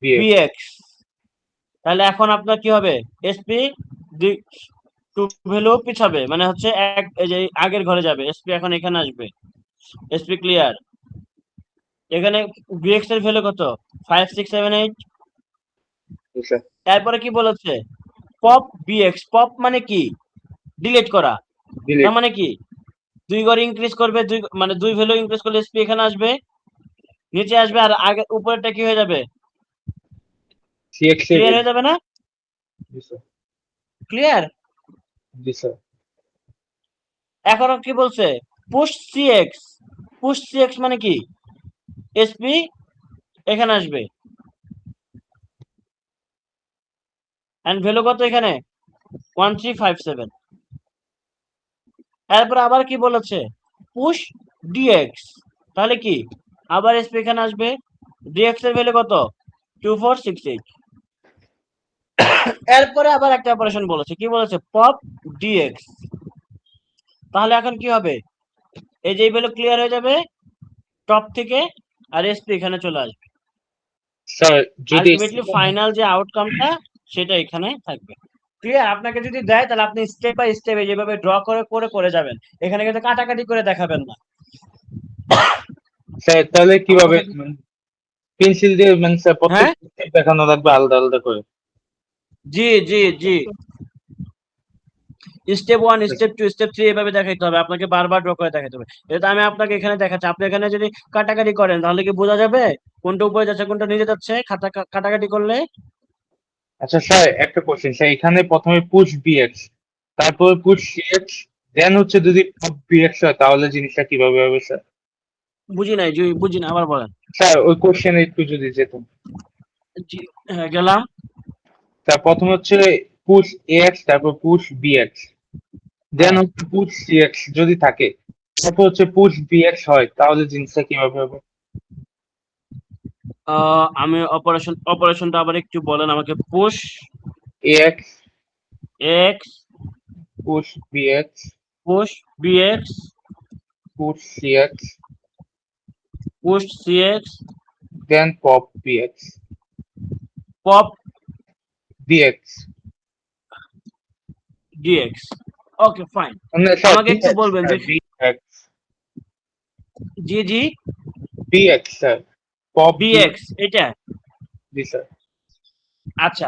বিএ। বিএক্স। তাহলে এখন আপনার কি হবে, এসপি 2 ভ্যালু পিছাবে, মানে হচ্ছে এক, এই যে আগের ঘরে যাবে, এসপি এখন এখানে আসবে। SP clear? এখানে বিএক্স এর ভ্যালু কত, 5 6 7 8। জি স্যার। এরপরে কি বলেছে, পপ বিএক্স। পপ মানে কি, ডিলিট করা। তার ডিলিট। মানে কি, 2 ঘর ইনক্রিজ করবে, 2 মানে 2 ভ্যালু ইনক্রিজ করলে এসপি এখানে আসবে, নিচে আসবে, আর আগে উপরেরটা কি হয়ে যাবে, সিএক্স এর। ক্লিয়ার হয়ে যাবে না? জি স্যার। ক্লিয়ার? জি স্যার। এখন কি বলছে, পুশ সিএক্স। পুশ সিএক্স মানে কি, এসপি এখানে আসবে, এন্ড ভ্যালু কত এখানে, 1357। এরপর আবার কি বলেছে, পুশ ডিএক্স। তাহলে কি, আবার এসপি এখানে আসবে, ডিএক্স এর ভ্যালু কত, 2468। এরপরে আবার একটা অপারেশন বলেছে, কি বলেছে, পপ ডিএক্স। তাহলে এখন কি হবে, এই যে ভ্যালু ক্লিয়ার হয়ে যাবে টপ থেকে, আর এসপি এখানে চলে আসবে। স্যার যদি আলটিমেটলি ফাইনাল যে আউটকামটা সেটা এখানে থাকবে। ক্লিয়ার? আপনাকে যদি দেয় তাহলে আপনি স্টেপ বাই স্টেপ যেভাবে ড্র করে করে করে যাবেন, এখানে কিন্তু কাটাকাটি করে দেখাবেন না। স্যার তাহলে আমার কিভাবে, কথা পেন্সিল দিয়ে মানে স্যার প্রত্যেক হ্যাঁ, step দেখানো লাগবে আলাদা আলাদা করে? জি জি জি, স্টেপ 1 স্টেপ 2 স্টেপ 3 এভাবে দেখাইতে হবে, আপনাকে বারবার ড্র করে দেখাইতে হবে। এটা আমি আপনাকে এখানে দেখাচ্ছি, আপনি এখানে যদি কাটাকাটি করেন তাহলে কি বোঝা যাবে কোনটা উপরে যাচ্ছে কোনটা নিচে যাচ্ছে, কাটাকাটি করলে? আচ্ছা স্যার, একটা কোশ্চেন স্যার, এখানে প্রথমে পুশ বিএক্স, তারপরে পুশ সিএক্স, দেন হচ্ছে যদি পপ বিএক্স হয় তাহলে জিনিসটা কিভাবে হবে স্যার? বুঝি নাই, বুঝি না, আবার বলেন। স্যার ওই কোশ্চেনে একটু যদি যেতাম। জি, হ্যাঁ গেলাম। স্যার প্রথমে হচ্ছে পুশ এক্স, তারপর পুশ বিএক্স, দেন হ্যাঁ, হচ্ছে পুশ সিএক্স যদি থাকে, তারপর হচ্ছে পুশ বিএক্স হয় তাহলে জিনিসটা কিভাবে হবে? আমি অপারেশনটা আবার একটু বলেন আমাকে। Push X X, push BX push BX, push CX, push CX, then pop BX pop DX. DX. Okay fine. মানে স্যার আমাকে একটু ডিএক্স বলবেন যে বিএক্স জি জি বিএক্স স্যার, পপ বিএক্স এটা। জি স্যার। আচ্ছা,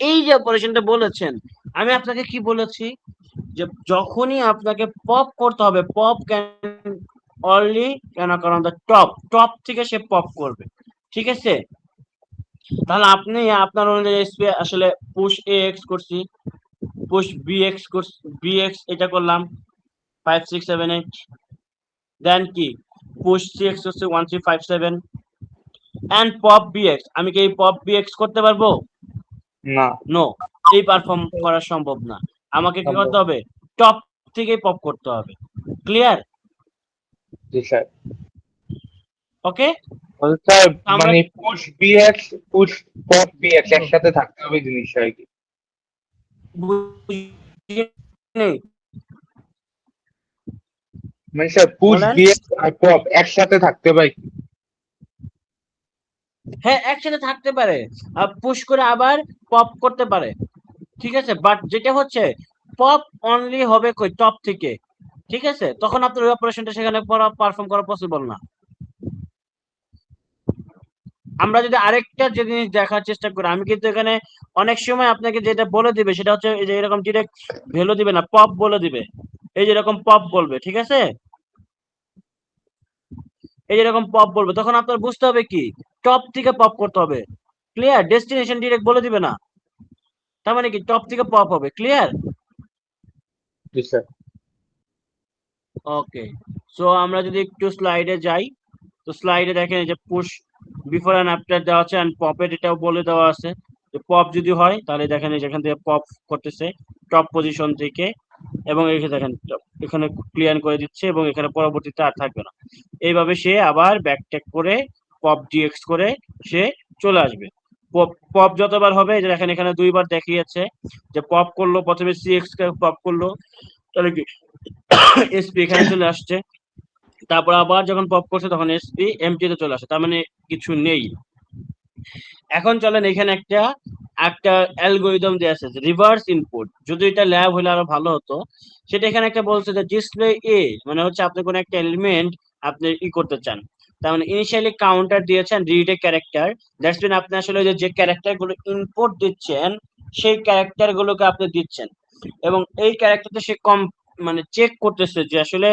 এই যে অপারেশনটা বলেছেন, আমি আপনাকে কি বলেছি যে যখনই আপনাকে পপ করতে হবে, pop can only can ochre on the top, top থেকে সে পপ করবে, ঠিক আছে? তাহলে আপনি আপনার অনুযায়ী আসলে পুশ এ এক্স করছি, পুশ বি এক্স করছি, বি এক্স এটা করলাম 5 6 7 8, দেন কি পুশ সি এক্স হচ্ছে 1 3 5 7 এন্ড পপ বি এক্স। আমি কি এই পপ বি এক্স করতে পারবো? না, নো, এই পারফর্ম করা সম্ভব না। আমাকে কি সম্ভব। করতে হবে? টপ থেকে পপ করতে হবে। ক্লিয়ার? জি স্যার। ওকে, স্যার আমরা মানে push BX push pop bx একসাথে থাকতে হবে জিনিসটা আর কি। বুঝিনি। মানে স্যার পুশ বলেন। বিএক্স আর পপ একসাথে থাকতে হবে আর কি। হ্যাঁ, একসাথে থাকতে পারে, পুশ করে আবার পপ করতে পারে, ঠিক আছে? বাট যেটা হচ্ছে পপ অনলি হবে কই টপ থেকে, ঠিক আছে? তখন আপনার ওই অপারেশনটা সেখানে পারফর্ম করা পসিবল না। আমরা যদি আরেকটা জিনিস দেখার চেষ্টা করি, আমি কিন্তু এখানে অনেক সময় আপনাকে যেটা বলে দিবে সেটা হচ্ছে এই যে এরকম ডিরেক্ট ভ্যালু দিবে না, পপ বলে দিবে। এই যে এরকম পপ বলবে, ঠিক আছে? এই যে এরকম পপ বলবে, তখন আপনার বুঝতে হবে কি টপ থেকে পপ করতে হবে। ক্লিয়ার? ডেস্টিনেশন ডিরেক্ট বলে দিবে না, তার মানে কি টপ থেকে পপ হবে। ক্লিয়ার? জি স্যার। ওকে, সো আমরা যদি একটু স্লাইডে যাই, তো স্লাইডে দেখেন এই যে পুশ বিফোর এন্ড আফটার দেওয়া আছে, এন্ড পপের এটাও বলে দেওয়া আছে যে পপ যদি হয় তাহলে দেখেন এই যেখান থেকে পপ করতেছে টপ পজিশন থেকে, এবং এখানে দেখেন এখানে ক্লিয়ার করে দিচ্ছে, এবং এখানে পরবর্তীতে আর থাকবে না। এইভাবে সে আবার ব্যাকট্যাক করে পপ ডিএক্স করে সে চলে আসবে। পপ পপ যতবার হবে, এই যে দেখেন এখানে দুইবার দেখিয়েছে যে পপ করলো, প্রথমে সিএক্স কে পপ করলো, তাহলে কি এসপি এখানে চলে আসছে, তারপর আবার যখন পপ করছে তখন এসপি এমটিতে চলে আসে, তার মানে কিছু নেই। এখন চলেন এখানে একটা একটা অ্যালগরিদম দেওয়া আছে রিভার্স ইনপুট। যদি এটা ল্যাব হলে আরো ভালো হতো। সেটা এখানে একটা বলছে যে ডিসপ্লে এ, মানে হচ্ছে আপনি কোনো একটা এলিমেন্ট আপনি করতে চান, তার মানে ইনিশিয়ালি কাউন্টার দিয়েছেন read a character, that's mean আপনি আসলে যে ক্যারেক্টার গুলো ইনপুট দিচ্ছেন সেই ক্যারেক্টার গুলোকে আপনি দিচ্ছেন, এবং এই ক্যারেক্টারটা সে কম মানে চেক করতেছে যে আসলে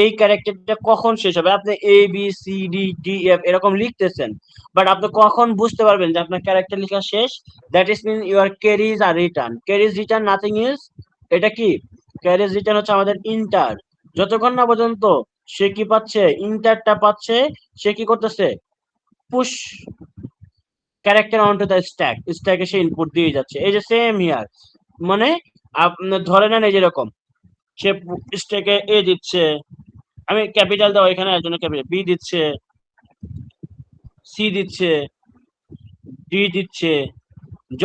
এই ক্যারেক্টারটা কখন শেষ হবে। আপনি A B C D D F এরকম লিখতেছেন, বাট আপনি কখন বুঝতে পারবেন যে আপনার ক্যারেক্টার লেখা শেষ? That is mean your carriage আর return. Carriage return nothing is, এটা কি ক্যারিজ রিটার্ন হচ্ছে আমাদের ইন্টার। যতক্ষণ না পর্যন্ত সে কি পাচ্ছে, ইন্টারটা পাচ্ছে, সে কি করতেছে পুশ ক্যারেক্টার অনটু দ্য স্ট্যাক, স্ট্যাকে সে ইনপুট দিয়ে যাচ্ছে। এই যে সেম হিয়ার, মানে আপনি ধরে নেন এই যেরকম সে স্ট্যাকে এ দিচ্ছে, আমি ক্যাপিটাল দেওয়া এখানে একজনের ক্যাপিটাল, বি দিচ্ছে, সি দিচ্ছে, ডি দিচ্ছে।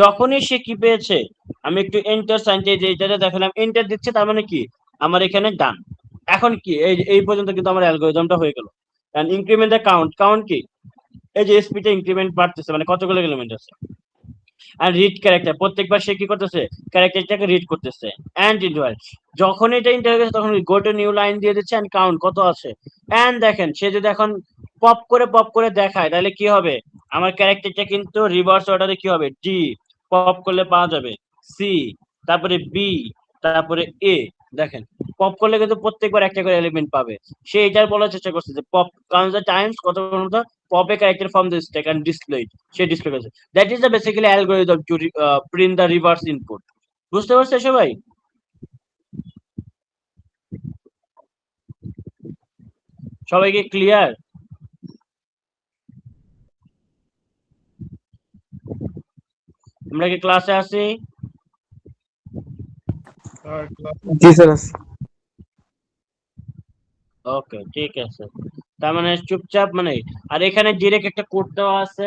যখনই সে কি পেয়েছে, আমি একটু এন্টার সাইনটা যে যেটা দেখালাম এন্টার দিচ্ছে, তার মানে কি আমার এখানে ডান। এখন কি এই পর্যন্ত কিন্তু আমার অ্যালগরিদমটা হয়ে গেল। And increment the count, count কি এই যে এসপিটা ইনক্রিমেন্ট বাড়তেছে, মানে কতগুলো এলিমেন্ট আছে। আর রিড ক্যারেক্টার, প্রত্যেকবার সে কি করতেছে ক্যারেক্টারটাকে রিড করতেছে। এন্ড ইন্টারভাল, যখন এটা ইন্টার গেছে তখন গো টু নিউ লাইন দিয়ে দিচ্ছে এন্ড কাউন্ট কত আছে। এন্ড দেখেন সে যদি এখন পপ করে দেখায় তাহলে কি হবে, আমার ক্যারেক্টারটা কিন্তু রিভার্স অর্ডারে কি হবে, ডি পপ করলে পাওয়া যাবে, সি, তারপরে বি, তারপরে এ, দেখেন পপ করলে কিন্তু প্রত্যেকবার একটা করে এলিমেন্ট পাবে। সে এটার বলার চেষ্টা করছে যে পপ কাউন্ট দ্য টাইমস কত পর্যন্ত pop a character from this stack and display it, সে ডিসপ্লে করেছে। That is the basically algorithm to print the reverse input. বুঝতে পারছো সবাই? সবাইকে ক্লিয়ার? আমরা কি ক্লাসে আছি? আর জি স্যার। ওকে ঠিক আছে। তার মানে চুপচাপ মানে, আর এখানে ডিরেক্ট একটা কোড দেওয়া আছে,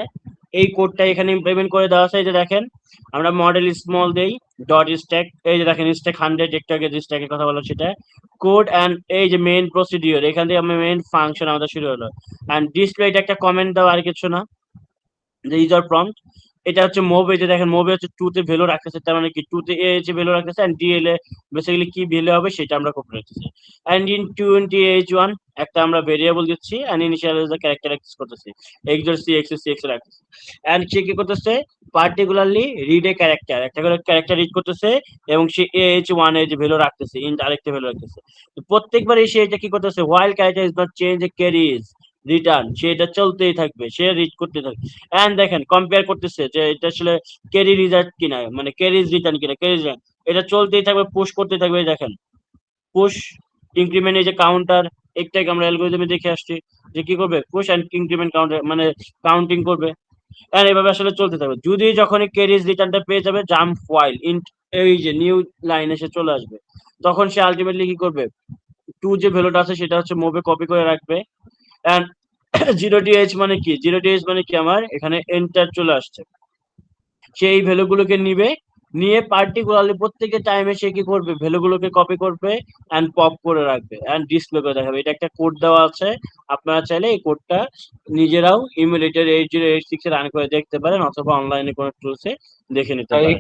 এই কোডটা এখানে ইমপ্লিমেন্ট করে দেওয়া আছে। এই যে দেখেন আমরা মডেল স্মল দেই ডট স্ট্যাক, এই যে দেখেন স্ট্যাক 100 একটু আগে যে স্ট্যাকের কথা বললাম সেটা কোড, এন্ড এই যে মেইন প্রসিডিওর, এখান থেকে আমরা মেইন ফাংশন আমাদের শুরু হলো, এন্ড ডিসপ্লে এটা একটা কমেন্ট দাও আর কিছু না, যে ইউজার প্রম্পট। এটা হচ্ছে মুভ, এই যে দেখেন মুভে হচ্ছে 2 তে ভ্যালু রাখতেছে, তার মানে কি 2 তে এ যে ভ্যালু রাখতেছে এন্ড ডিএল এ বেসিক্যালি কি ভ্যালু হবে সেটা আমরা কপি রাখতেছি। এন্ড ইন 20h1 একটা আমরা ভেরিয়েবল দিচ্ছি and initialize the character access করতেছি, XOR C X C X রাখতেছি। এন্ড সে কি করতেছে পার্টিকুলারলি রিড এ ক্যারেক্টার, একটা করে ক্যারেক্টার রিড করতেছে এবং সে AH1 এর যে ভ্যালু রাখতেছে, ইন্ট আরেকটা ভ্যালু রাখতেছে। তো প্রত্যেকবার সে এটা কি করতেছে, while character is not change a carriage return, সে এটা চলতেই থাকবে, সে রিড করতে থাকবে। এন্ড দেখেন কম্পেয়ার করতেছে যে এটা আসলে ক্যারি রিজাল্ট কিনা, মানে ক্যারিজ রিটার্ন কিনা, ক্যারি এটা চলতেই থাকবে, পুশ করতে থাকবে। দেখেন পুশ ইনক্রিমেন্ট, এই যে কাউন্টার একটাকে আমরা অ্যালগরিদমে দেখে আসছি যে কি করবে, পুশ এন্ড ইনক্রিমেন্ট কাউন্টার মানে কাউন্টিং করবে, এন্ড এভাবে আসলে চলতে থাকবে। যদি যখনই ক্যারিজ রিটার্নটা পেয়ে যাবে জাম্প হোয়াইল ইন্ট, এই যে নিউ লাইন এসে চলে আসবে, তখন সে আলটিমেটলি কি করবে, 2 যে ভ্যালুটা আছে সেটা হচ্ছে মুভে কপি করে রাখবে। এন্ড 0th মানে কি, 0th মানে কি আমার এখানে এন্টার চলে আসছে, সে এই ভ্যালুগুলোকে নিবে, নিয়ে পার্টিকুলারলি প্রত্যেকটা টাইমে সে কি করবে, ভ্যালুগুলোকে কপি করবে এন্ড পপ করে রাখবে এন্ড ডিসপ্লে করে দেখাবে। এটা একটা কোড দেওয়া আছে, আপনারা চাইলে এই কোডটা নিজেরাও ইমুলেটর 8086 এ রান করে দেখতে পারেন অথবা অনলাইনে কোনো টুলসে দেখে নিতে এই পারেন।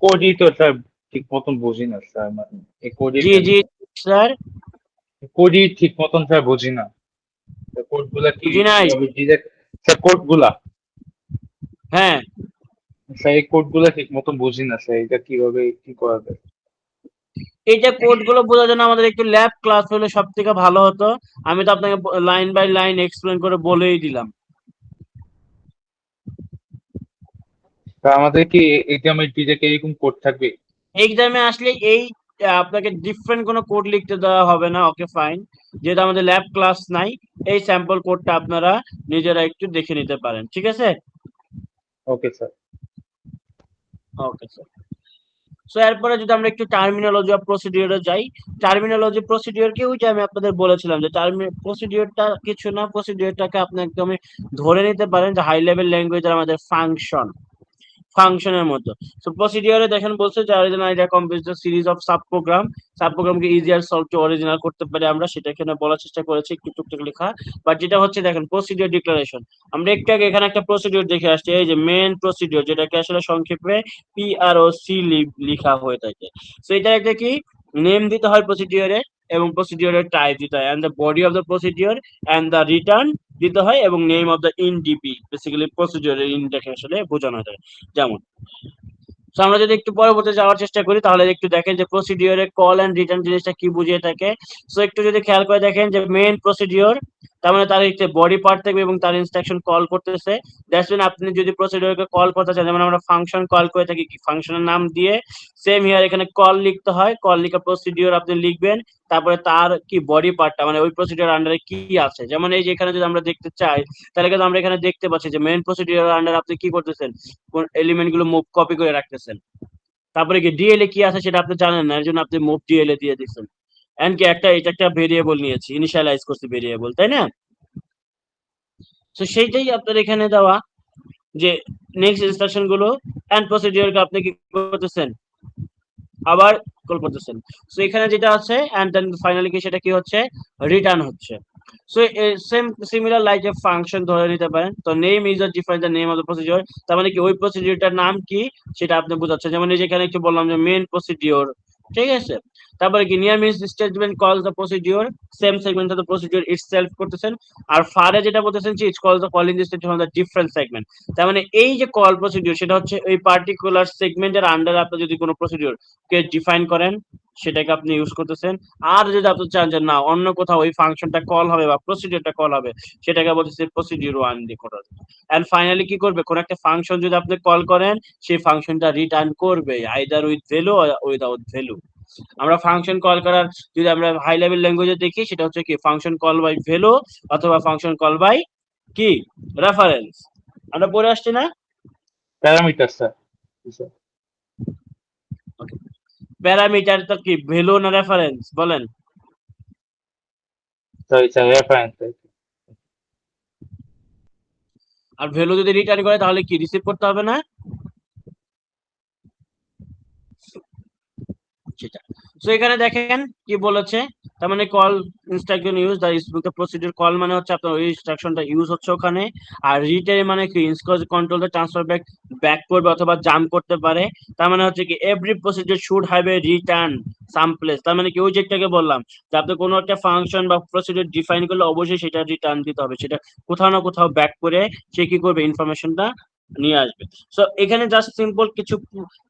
কোডই তো স্যার ঠিক মতন বুঝি না স্যার, মানে এই কোডই জি জি স্যার, কোডই ঠিক মতন স্যার বুঝি না। কোড গুলা কি বুঝি নাই। কিভাবে ডিরেক্ট, স্যার কোড গুলা, হ্যাঁ স্যার এই কোড গুলা ঠিক মতন বুঝি না স্যার, এটা কিভাবে কি করা যায়? এইটা কোড গুলো বোঝার জন্য আমাদের একটু ল্যাব ক্লাস হলে সব থেকে ভালো হতো। আমি তো আপনাকে লাইন বাই লাইন এক্সপ্লেন করে বলেই দিলাম। তা আমাদের কি এক্সামের ডিরেক্ট এরকম কোড থাকবে? এক্সামে আসলে এই আপনাকে ডিফারেন্ট কোনো কোড লিখতে দেওয়া হবে না। ওকে ফাইন, যেহেতু আমাদের ল্যাব ক্লাস নাই, এই স্যাম্পল কোডটা আপনারা নিজেরা একটু দেখে নিতে পারেন, ঠিক আছে? Okay sir. Okay sir. So এরপরে যদি আমরা একটু টার্মিনোলজি অফ প্রসিডিওরে যাই, টার্মিনোলজি প্রসিডিওর কি, ওইটা আমি আপনাদের বলেছিলাম যে প্রসিডিওরটা কিছু না, প্রসিডিওরটাকে আপনি একদমই ধরে নিতে পারেন যে হাই লেভেল ল্যাঙ্গুয়েজের আমাদের ফাংশনের মতো। সো প্রসিডিওরে দেখেন বলছে যে original idea computer the series of sub প্রোগ্রামকে ইজিয়ার সলভ টু অরিজিনাল করতে পারি আমরা, সেটা এখানে বলার চেষ্টা করেছি একটু টুকটাক লেখা। বাট যেটা হচ্ছে দেখেন প্রসিডিওর ডিক্লারেশন, আমরা একটু আগে এখানে একটা প্রসিডিওর দেখে আসছি, এই যে মেইন প্রসিডিওর, যেটাকে আসলে সংক্ষেপে PROC লেখা হয়ে থাকে। সো এটা একটা কি নেম দিতে হয় প্রসিডিওরে, এবং প্রসিডিওরের টাইপ দিতে হয়, and the body of the procedure and the return দিতে হয়, এবং নেম অফ দ্য ইনডিপি বেসিক্যালি প্রসিডিওরের ইনটাকে আসলে বোঝানো যায়। যেমন তো আমরা যদি একটু পরবর্তী যাওয়ার চেষ্টা করি তাহলে একটু দেখেন যে প্রসিডিওরে কল এন্ড রিটার্ন জিনিসটা কি বুঝিয়ে থাকে। সো একটু যদি খেয়াল করে দেখেন যে মেইন প্রসিডিওর, তার মানে তার একটা বডি পার্ট থাকবে এবং তার ইনস্ট্রাকশন কল করতেছে। দ্যাটস মিন আপনি যদি প্রসিডিওরকে কল করতে চান, যেমন আমরা ফাংশন কল করে থাকি, কি ফাংশনের নাম দিয়ে, সেম হিয়ার এখানে কল লিখতে হয়, কল লিখে প্রসিডিওর আপনি লিখবেন, তারপরে তার কি বডি পার্টটা মানে ওই প্রসিডিওর আন্ডারে কি আছে। যেমন এই যে এখানে যদি আমরা দেখতে চাই তাহলে কিন্তু আমরা এখানে দেখতে পাচ্ছি যে মেইন প্রসিডিওর আন্ডারে আপনি কি করতেছেন, কোন এলিমেন্ট গুলো মুভ কপি করে রাখতেছেন। তারপরে কি ডিএলএ কি আছে সেটা আপনি জানেন না, এর জন্য আপনি মুভ ডিএলএ দিয়ে দিচ্ছেন। এন্ড কি এটা একটা ভেরিয়েবল নিয়েছি, ইনিশিয়ালাইজ করছি ভেরিয়েবল, তাই না? তো সেইটাই আপনার এখানে দেওয়া যে নেক্সট ইনস্ট্রাকশন গুলো এন্ড প্রসিডিওরকে আপনি কি করতেছেন, আবার কল করতেছেন। সো এখানে যেটা আছে এন্ড দেন ফাইনালি কি সেটা কি হচ্ছে, রিটার্ন হচ্ছে। So same similar like a function ধরে নিতে পারেন। তো name is define the name of the procedure, তার মানে কি ওই প্রসিডিওরটার নাম কি সেটা আপনি বোঝাচ্ছে। যেমন এই যে এখানে একটু বললাম যে মেইন প্রসিডিওর, ঠিক আছে। তারপরে কি নিয়ার মিনস স্টেটমেন্ট কলস the procedure, same segment of the procedure itself করতেছেন। আর ফারে যেটা বলতেছেন যে ইটস কলস the calling the statement of the different segment, তার মানে এই যে কল প্রসিডিওর সেটা হচ্ছে এই পার্টিকুলার সেগমেন্টের আন্ডারে আপনি যদি কোনো প্রসিডিওর কে ডিফাইন করেন সেটাকে আপনি ইউজ করতেছেন। আর যদি আপনি চান যে না অন্য কোথাও ওই ফাংশনটা কল হবে বা প্রসিডিউরটা কল হবে, সেটাকে বলতেছে প্রসিডিউর 1 দিয়ে করা যাবে। এন্ড ফাইনালি কি করবে, কোন একটা ফাংশন যদি আপনি কল করেন, সেই ফাংশনটা রিটার্ন করবে either with value or without value. আমরা ফাংশন কল করার যদি আমরা হাই লেভেল ল্যাঙ্গুয়েজে দেখি, সেটা হচ্ছে কি ফাংশন কল বাই ভ্যালু অথবা ফাংশন কল বাই কি রেফারেন্স। আমরা পড়ে আসছি না? Parameter sir. প্যারামিটার তো কি ভ্যালু না রেফারেন্স বলেন? Sorry sir, reference. আর ভ্যালু যদি রিটার্ন করে তাহলে কি রিসিভ করতে হবে না? সেটা। সো এখানে দেখেন কি বলেছে, তার মানে call instruction use the smooth procedure. Call মানে হচ্ছে আপনার ওই ইনস্ট্রাকশনটা ইউজ হচ্ছে ওখানে। আর রিটার্ন মানে কি ইনস্কজ control the transfer back, back করবে অথবা জাম্প করতে পারে। তার মানে হচ্ছে কি every procedure should have a return some place. তার মানে কি ওই যেটাকে বললাম যে আপনি কোনো একটা ফাংশন বা প্রসিডিউর ডিফাইন করলে অবশ্যই সেটা রিটার্ন দিতে হবে, সেটা কোথাও না কোথাও ব্যাক করে সে কি করবে ইনফরমেশনটা নিয়ে আসবে। সো এখানে জাস্ট সিম্পল কিছু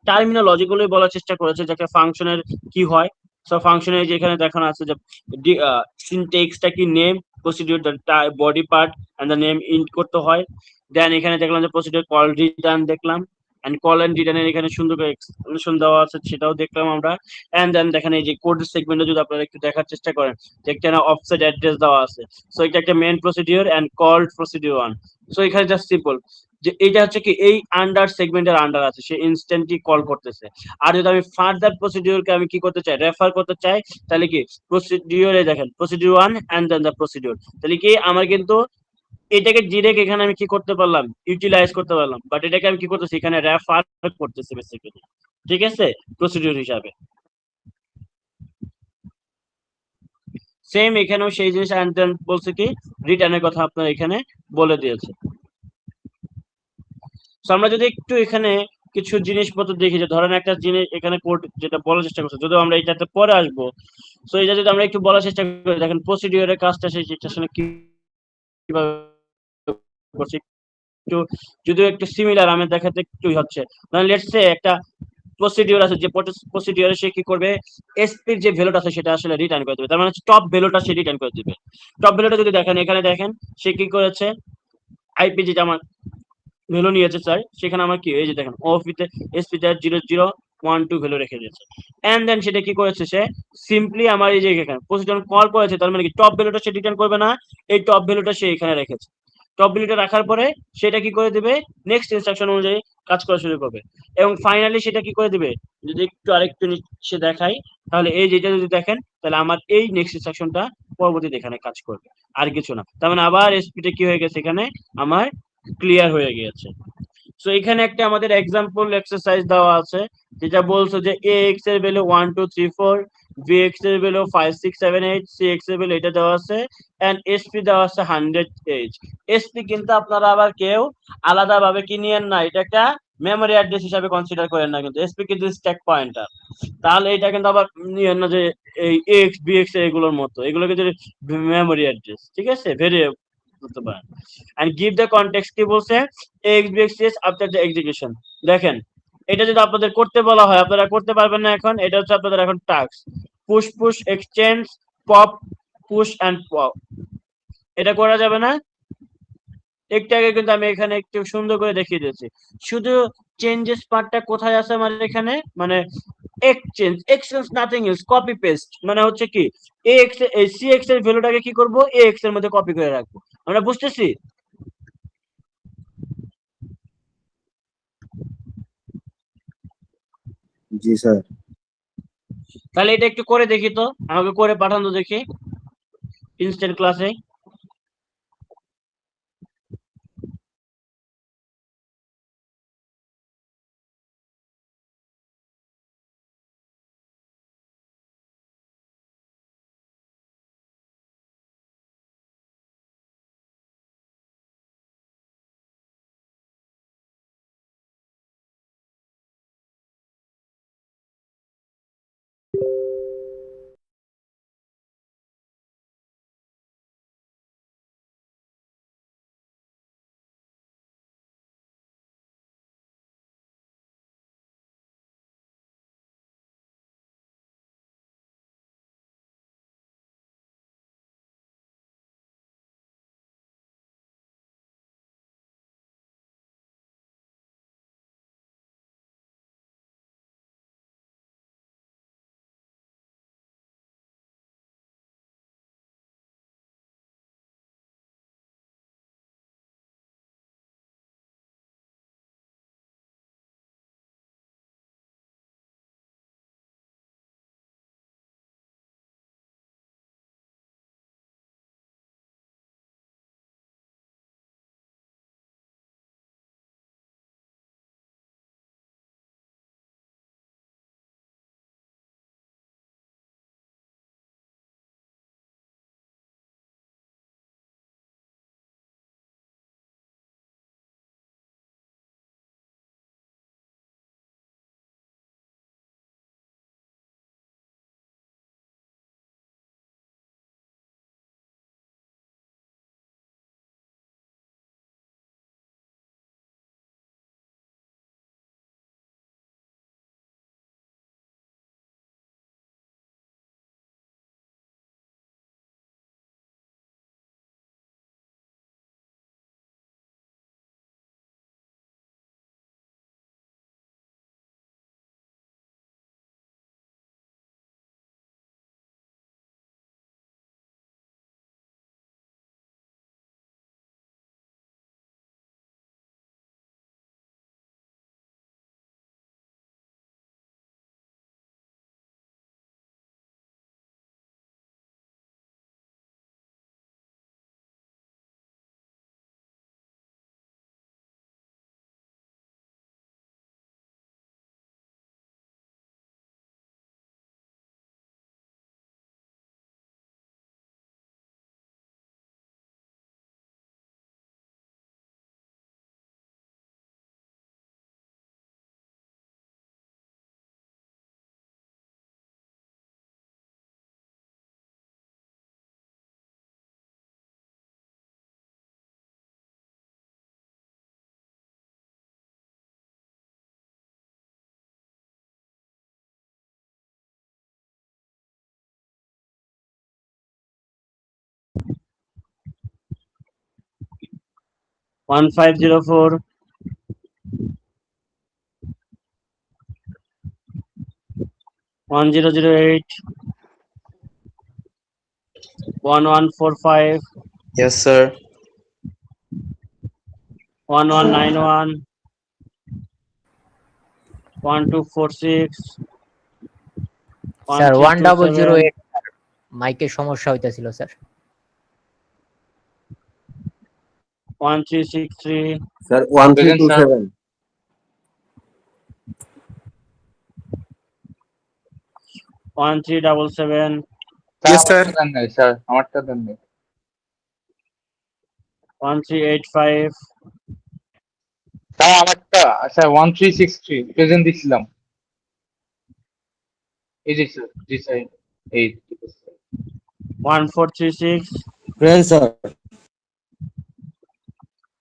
টার্মিনোলজি গুলোই বলার চেষ্টা করেছে যে একটা ফাংশনের কি হয়। সো ফাংশনে যেখানে দেখানো আছে যে সিনট্যাক্সটা কি, name, procedure, body part and the name int করতে হয়। দেন এখানে দেখলাম যে প্রসিডিউর কল রিটার্ন দেখলাম, এন্ড কল এন্ড রিটার্নের এখানে সুন্দর করে এক্সপ্লেনেশন দেওয়া আছে, সেটাও দেখলাম আমরা। এন্ড দেন দেখেন এই যে কোড সেগমেন্টে যদি আপনারা একটু দেখার চেষ্টা করেন যে একটা অফসেট অ্যাড্রেস দেওয়া আছে। সো এটা একটা main procedure and called procedure 1। So এখানে জাস্ট সিম্পল যে এটা হচ্ছে কি এই আন্ডার সেগমেন্টের আন্ডার আছে, সে ইনস্ট্যান্টলি কল করতেছে। আর যদি আমি ফার্দার প্রসিডিউরকে আমি কি করতে চাই, রেফার করতে চাই, তাহলে কি প্রসিডিউরে দেখেন procedure 1 and then the procedure, তাহলে কি আমার কিন্তু এটাকে ডিরেক্ট এখানে আমি কি করতে পারলাম, ইউটিলাইজ করতে পারলাম, বাট এটাকে আমি কি করতেছি এখানে রেফার করতেছি বেসিক্যালি। ঠিক আছে, প্রসিডিউর হিসাবে। সেম এখানেও সেই জিনিস এন্ড দেন বলছে কি রিটার্নের কথা আপনার এখানে বলে দিয়েছে। তো আমরা যদি একটু এখানে কিছু জিনিসপত্র দেখি, যে ধরেন একটা জিনিস এখানে কোড যেটা বলার চেষ্টা করছে, যদিও আমরা এটাতে পরে আসবো। সো এটা যদি আমরা একটু বলার চেষ্টা করি, দেখেন প্রসিডিউরের কাজটা সেই আসলে কিভাবে করছে একটু, যদিও একটু সিমিলার আমি দেখাতে একটু হচ্ছে। মানে লেটস সে একটা প্রসিডিউর আছে, যে প্রসিডিউরে সে কি করবে, এসপির যে ভ্যালুটা আছে সেটা আসলে রিটার্ন করে দেবে। তার মানে টপ ভ্যালুটা সে রিটার্ন করে দিবে। টপ ভ্যালুটা যদি দেখেন এখানে দেখেন সে কি করেছে, আইপি যেটা আমার ভ্যালু নিয়েছে স্যার, সেখানে আমার কি এই যে দেখেন ওপিতে এসপিতে 0012 ভ্যালু রেখে দিয়েছে। এন্ড দেন সেটা কি করেছে, সে সিম্পলি আমার এই যে এখানে প্রসিডিউর কল করেছে, তার মানে কি টপ ভ্যালুটা সে রিটার্ন করবে না, এই টপ ভ্যালুটা সে এখানে রেখেছে। টপ ভ্যালুটা রাখার পরে সেটা কি করে দিবে, নেক্সট ইনস্ট্রাকশন অনুযায়ী কাজ করা শুরু করবে। এবং ফাইনালি সেটা কি করে দিবে, যদি একটু আরেকটু নিচে দেখাই, তাহলে এই যেটা যদি দেখেন তাহলে আমার এই নেক্সট ইনস্ট্রাকশনটা পরবর্তীতে এখানে কাজ করবে, আর কিছু না। তার মানে আবার এসপিটা কি হয়ে গেছে, এখানে আমার ক্লিয়ার হয়ে গিয়েছে। সো এখানে একটা আমাদের এক্সাম্পল এক্সারসাইজ দেওয়া আছে, যেটা বলছে যে ax এর ভ্যালু 1 2 3 4, bx এর ভ্যালু 5 6 7 8, cx এর ভ্যালু এটা দেওয়া আছে, এন্ড sp দেওয়া আছে 100h। sp কিন্তু আপনারা আবার কেউ আলাদাভাবে কি নিয়েন না, এটা একটা মেমরি অ্যাড্রেস হিসাবে কনসিডার করেন না, কিন্তু sp কিন্তু স্ট্যাক পয়েন্টার। তাহলে এটা কিন্তু আবার নিয়েন না যে এই ax bx এগুলোর মতো, এগুলো কিন্তু মেমরি অ্যাড্রেস, ঠিক আছে, ভেরিয়েবল করতে পারেন। and give the context কি বলছে, ax bx cs after the execution। দেখেন এটা যদি আপনাদের করতে বলা হয় আপনারা করতে পারবেন না, এখন এটা হচ্ছে আপনাদের এখন task, push push exchange pop, push and pop, এটা করা যাবে না। একটু আগে কিন্তু আমি এখানে একটু সুন্দর করে দেখিয়ে দিয়েছি, শুধু চেঞ্জেস পার্টটা কোথায় আছে আমার এখানে, মানে exchange, exchange nothing else, copy paste মানে হচ্ছে কি ax এই cx এর ভ্যালুটাকে কি করব ax এর মধ্যে কপি করে রাখবো। আমরা বুঝতেছি? জি স্যার। তাহলে এটা একটু করে দেখি তো, আমাকে করে পাঠান তো দেখি ইনস্ট্যান্ট ক্লাসে। 1504, 1008, 1145, Yes, sir. 1191, 1246, স্যার 1327, 1008 মাইকের সমস্যা হইতেছিল sir. 1363, Sir, Present, sir. 1327. 1377, Yes, sir. আমারটা দেন নাই, স্যার আমারটা দেন নাই। 1385, স্যার আমারটা আচ্ছা 1363 প্রেজেন্ট দিছিলাম। এই যে স্যার, জি স্যার, এই 1436, Present, sir.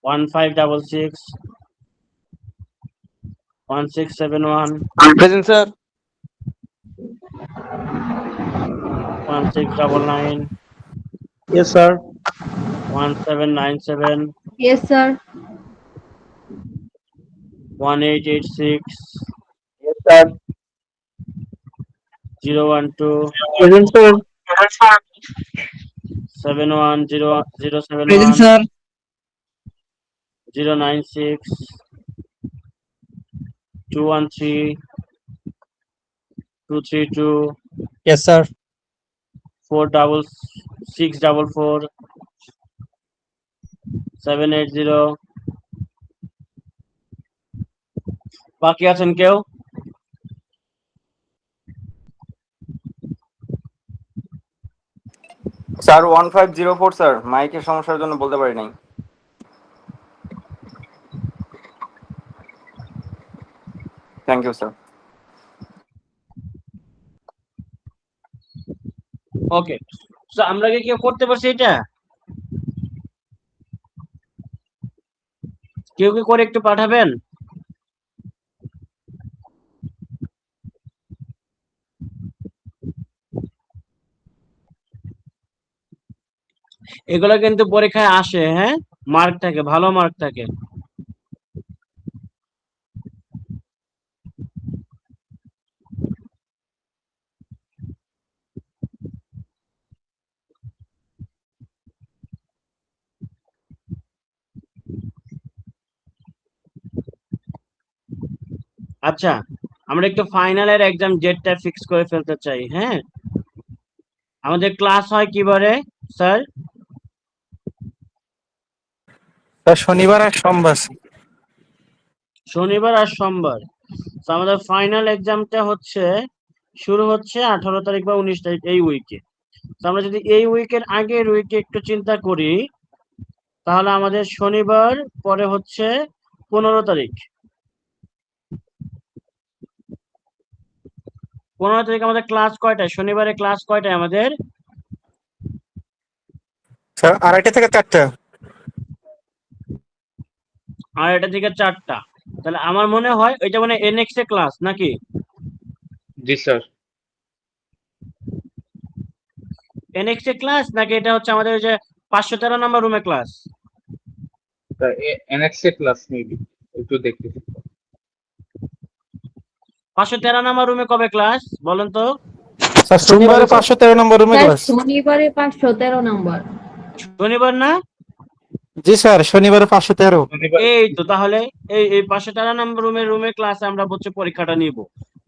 1566, 1671, Present, sir. 1699, Yes, sir. 1797, Yes, sir. 1886, Yes, sir. 012, Present, sir. 71071, sir. 096, 213, 232, Yes, sir. 46644, 780, বাকি আছেন কেউ? স্যার 1504 স্যার মাইকের সমস্যার জন্য বলতে পারি নাই। Thank you sir. Okay, so আমরা কি কেউ করতে পারছি এটা? কেউ কি করে একটু পাঠাবেন? এগুলো কিন্তু পরীক্ষায় আসে, হ্যাঁ, মার্ক থাকে, ভালো মার্ক থাকে। আচ্ছা, আমরা একটু ফাইনালের এক্সাম ডেটটা ফিক্স করে ফেলতে চাই, হ্যাঁ। আমাদের ক্লাস হয় কি বারে স্যার? স্যার শনিবার আর সোমবার। শনিবার আর সোমবার। তো আমাদের ফাইনাল এক্সামটা হচ্ছে শুরু হচ্ছে 18 তারিখ বা 19 তারিখ এই উইকে। তো আমরা যদি এই উইকের আগের উইকে একটু চিন্তা করি, তাহলে আমাদের শনিবার পরে হচ্ছে 15 তারিখ। 15 তারিখ আমাদের ক্লাস কয়টায়? শনিবারে ক্লাস কয়টায় আমাদের? স্যার 2:30 থেকে 4টা। 2:30 থেকে 4টা। তাহলে আমার মনে হয় এটা মানে এনএক্স এ ক্লাস নাকি? জি স্যার। এনএক্স এ ক্লাস নাকি এটা হচ্ছে আমাদের যে 513 নম্বর রুমে ক্লাস? এনএক্সএ ক্লাস মেবি, একটু দেখতেছি। 513 নম্বর রুমে কবে ক্লাস বলেন তো? স্যার শনিবারে 513 নম্বর রুমে স্যার ক্লাস। শনিবারে 513 নম্বর। শনিবার না? জি স্যার শনিবারে 513। এই তো তাহলে এই 513 নম্বর রুমে ক্লাসে আমরা হচ্ছে পরীক্ষাটা নিব।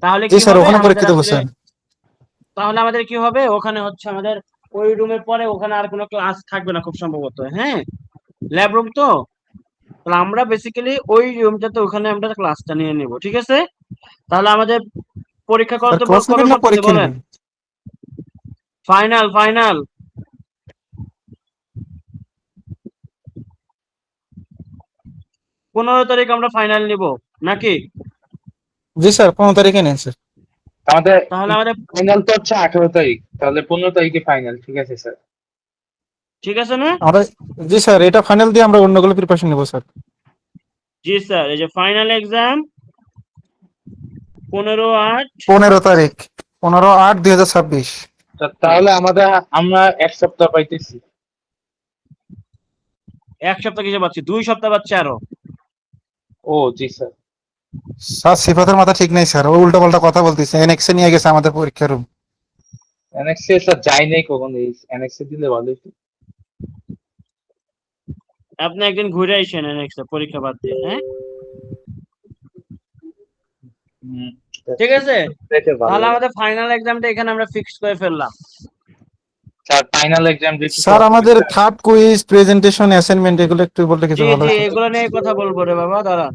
তাহলে জি কি স্যার হবে ওখানে আমাদের পরীক্ষা দেবো আসলে, স্যার। তাহলে আমাদের কি হবে ওখানে হচ্ছে আমাদের ওই রুমের পরে ওখানে আর কোনো ক্লাস থাকবে না খুব সম্ভবত, হ্যাঁ, ল্যাব রুম তো। তাহলে আমরা বেসিক্যালি ওই রুমটাতে ওখানে আমরা ক্লাসটা নিয়ে নিব, ঠিক আছে? তাহলে আমাদের পরীক্ষা স্যার কবে ক্লাস কবে নেবেন না করতেছে পরীক্ষা বলেন? নেবেন? ফাইনাল 15 তারিখ আমরা ফাইনাল নিব নাকি? জি স্যার 15 তারিখে নেন স্যার। আমাদের তাহলে আমাদের ফাইনাল তো হচ্ছে 18 তারিখ, তাহলে 15 তারিখে ফাইনাল, ঠিক আছে স্যার। ঠিক আছে না? আমরা জি স্যার এটা ফাইনাল দিয়ে আমরা অন্যগুলো প্রিপারেশন নেব স্যার। জি স্যার, এই যে ফাইনাল এক্সাম 15/8, 15 তারিখ, 15/8/2026। তাহলে আমরা 1 সপ্তাহ পাইতেছি। এক সপ্তাহ কিসে পাচ্ছি, 2 সপ্তাহ পাচ্ছি আরো। ও জি স্যার। স্যার সিফাতের মাথা ঠিক নেই স্যার, ও উল্টো পাল্টা কথা বলতেছে, এনএক্সে নিয়ে গেছে আমাদের পরীক্ষার রুম। এনএক্সে স্যার যাই নাই কখনো, এই এনএক্সে দিলে ভালো হতো। আপনি একদিন ঘুরে আইসেন নেক্সট পরীক্ষা বাদ দিয়ে, হ্যাঁ হুম, ঠিক আছে। দেখে ভালো তাহলে লাগে। আমাদের ফাইনাল এক্সামটা এখানে আমরা ফিক্স করে ফেললাম। স্যার ফাইনাল এক্সাম স্যার আমাদের থার্ড কুইজ, প্রেজেন্টেশন, অ্যাসাইনমেন্ট এগুলো একটু বললে কিছু জি ভালো জি, হতো। এগুলো নিয়ে কথা বলবো রে বাবা, দাঁড়ান,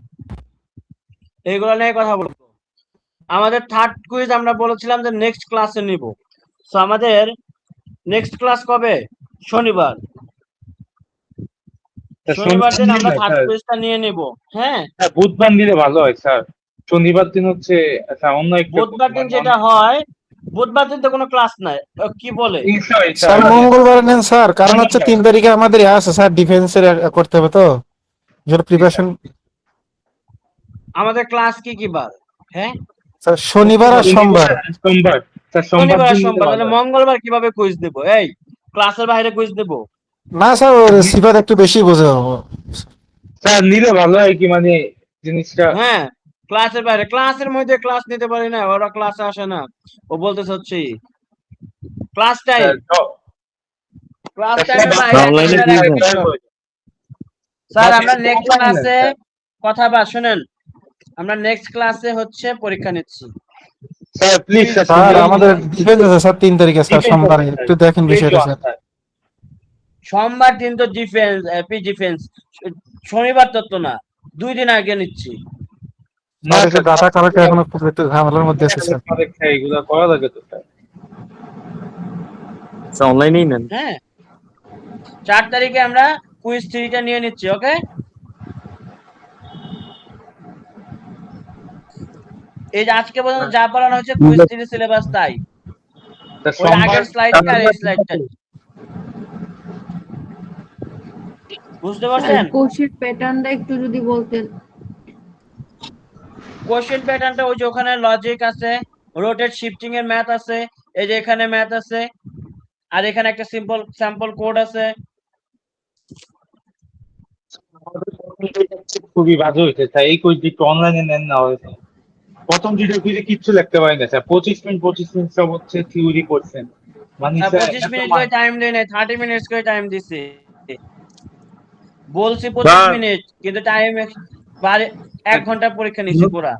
এগুলো নিয়ে কথা বলবো। আমাদের থার্ড কুইজ আমরা বলেছিলাম যে নেক্সট ক্লাসে নিব। সো আমাদের নেক্সট ক্লাস কবে? শনিবার। শনিবার দিন আমরা থার্ড কুইজটা নিয়ে নিব। হ্যাঁ, বুধবার দিলে ভালো হয় স্যার। শনিবার দিন হচ্ছে আচ্ছা অন্য একটা বুধবার দিন যেটা হয়, বুধবার দিন তো কোনো ক্লাস নাই, কি বলে? স্যার মঙ্গলবার নেন স্যার, কারণ হচ্ছে 3 তারিখে আমাদের আছে স্যার, ডিফেন্সের করতে হবে তো, যেটা প্রিপারেশন। আমাদের ক্লাস কি কি বার? হ্যাঁ, স্যার শনিবার আর সোমবার। সোমবার স্যার, শনিবার আর দিন সোমবার। দিলে তাহলে ভালো হয়। মঙ্গলবার কিভাবে কুইজ দেব? এই ক্লাসের বাইরে কুইজ দেব? না স্যার, ওর সিফাত একটু বেশি বোঝে ও। স্যার নিলে ভালো হয় কি মানে জিনিসটা। হ্যাঁ, ক্লাসের বাইরে, ক্লাসের মধ্যে ক্লাস নিতে পারি না, ওরা ক্লাসে আসে না। ও বলতেছে হচ্ছে ক্লাস টাইম, ক্লাস টাইমের বাইরে অনলাইনে একটা quiz একটা বিষয়। স্যার আমরা নেক্সট ক্লাসে কথা বা শুনেন, আমরা নেক্সট ক্লাসে হচ্ছে পরীক্ষা নিচ্ছি। স্যার প্লিজ স্যার আমাদের ডিফেন্স আছে স্যার 3 তারিখে স্যার, সোমবার, একটু দেখেন বিষয়টা স্যার। সোমবার দিন তো ডিফেন্স, এপি ডিফেন্স, শনিবার তো না, 2 দিন আগে নিচ্ছি। না স্যার এটা ডাটা কালেক্ট এখনো খুব একটু ঝামেলার মধ্যে আছে স্যার। এগুলো করা লাগে তো স্যার। অনলাইনেই নেন। হ্যাঁ, 4 তারিখে আমরা কুইজ 3টা নিয়ে নিচ্ছি। ওকে, এই যে আজকে পর্যন্ত যা পড়ানো হয়েছে কুইজ 3 সিলেবাস তাই, ওই আগের স্লাইডটা আর এই স্লাইডটা। বুঝতে পারছেন? কোশ্চেন প্যাটার্নটা একটু যদি বলতেন। কোশ্চেন প্যাটার্নটা ওই যে ওখানে লজিক আছে, রোটেট শিফটিং এর ম্যাথ আছে, এই যে এখানে ম্যাথ আছে, আর এখানে একটা সিম্পল স্যাম্পল কোড আছে। খুবই বাজে হয়েছে স্যার, এই কোর্স একটু অনলাইনে নেন না হয়েছে। প্রথম যেটা কুইজে কিচ্ছু লিখতে পারি না স্যার, 25 মিনিট সব হচ্ছে থিওরি করছেন মানে স্যার 25 মিনিট করে টাইম দেই নাই, 30 মিনিটস করে টাইম দিছি। বলছি 25 মিনিট, কিন্তু টাইম 1 ঘন্টা পরীক্ষা নিছি পুরা।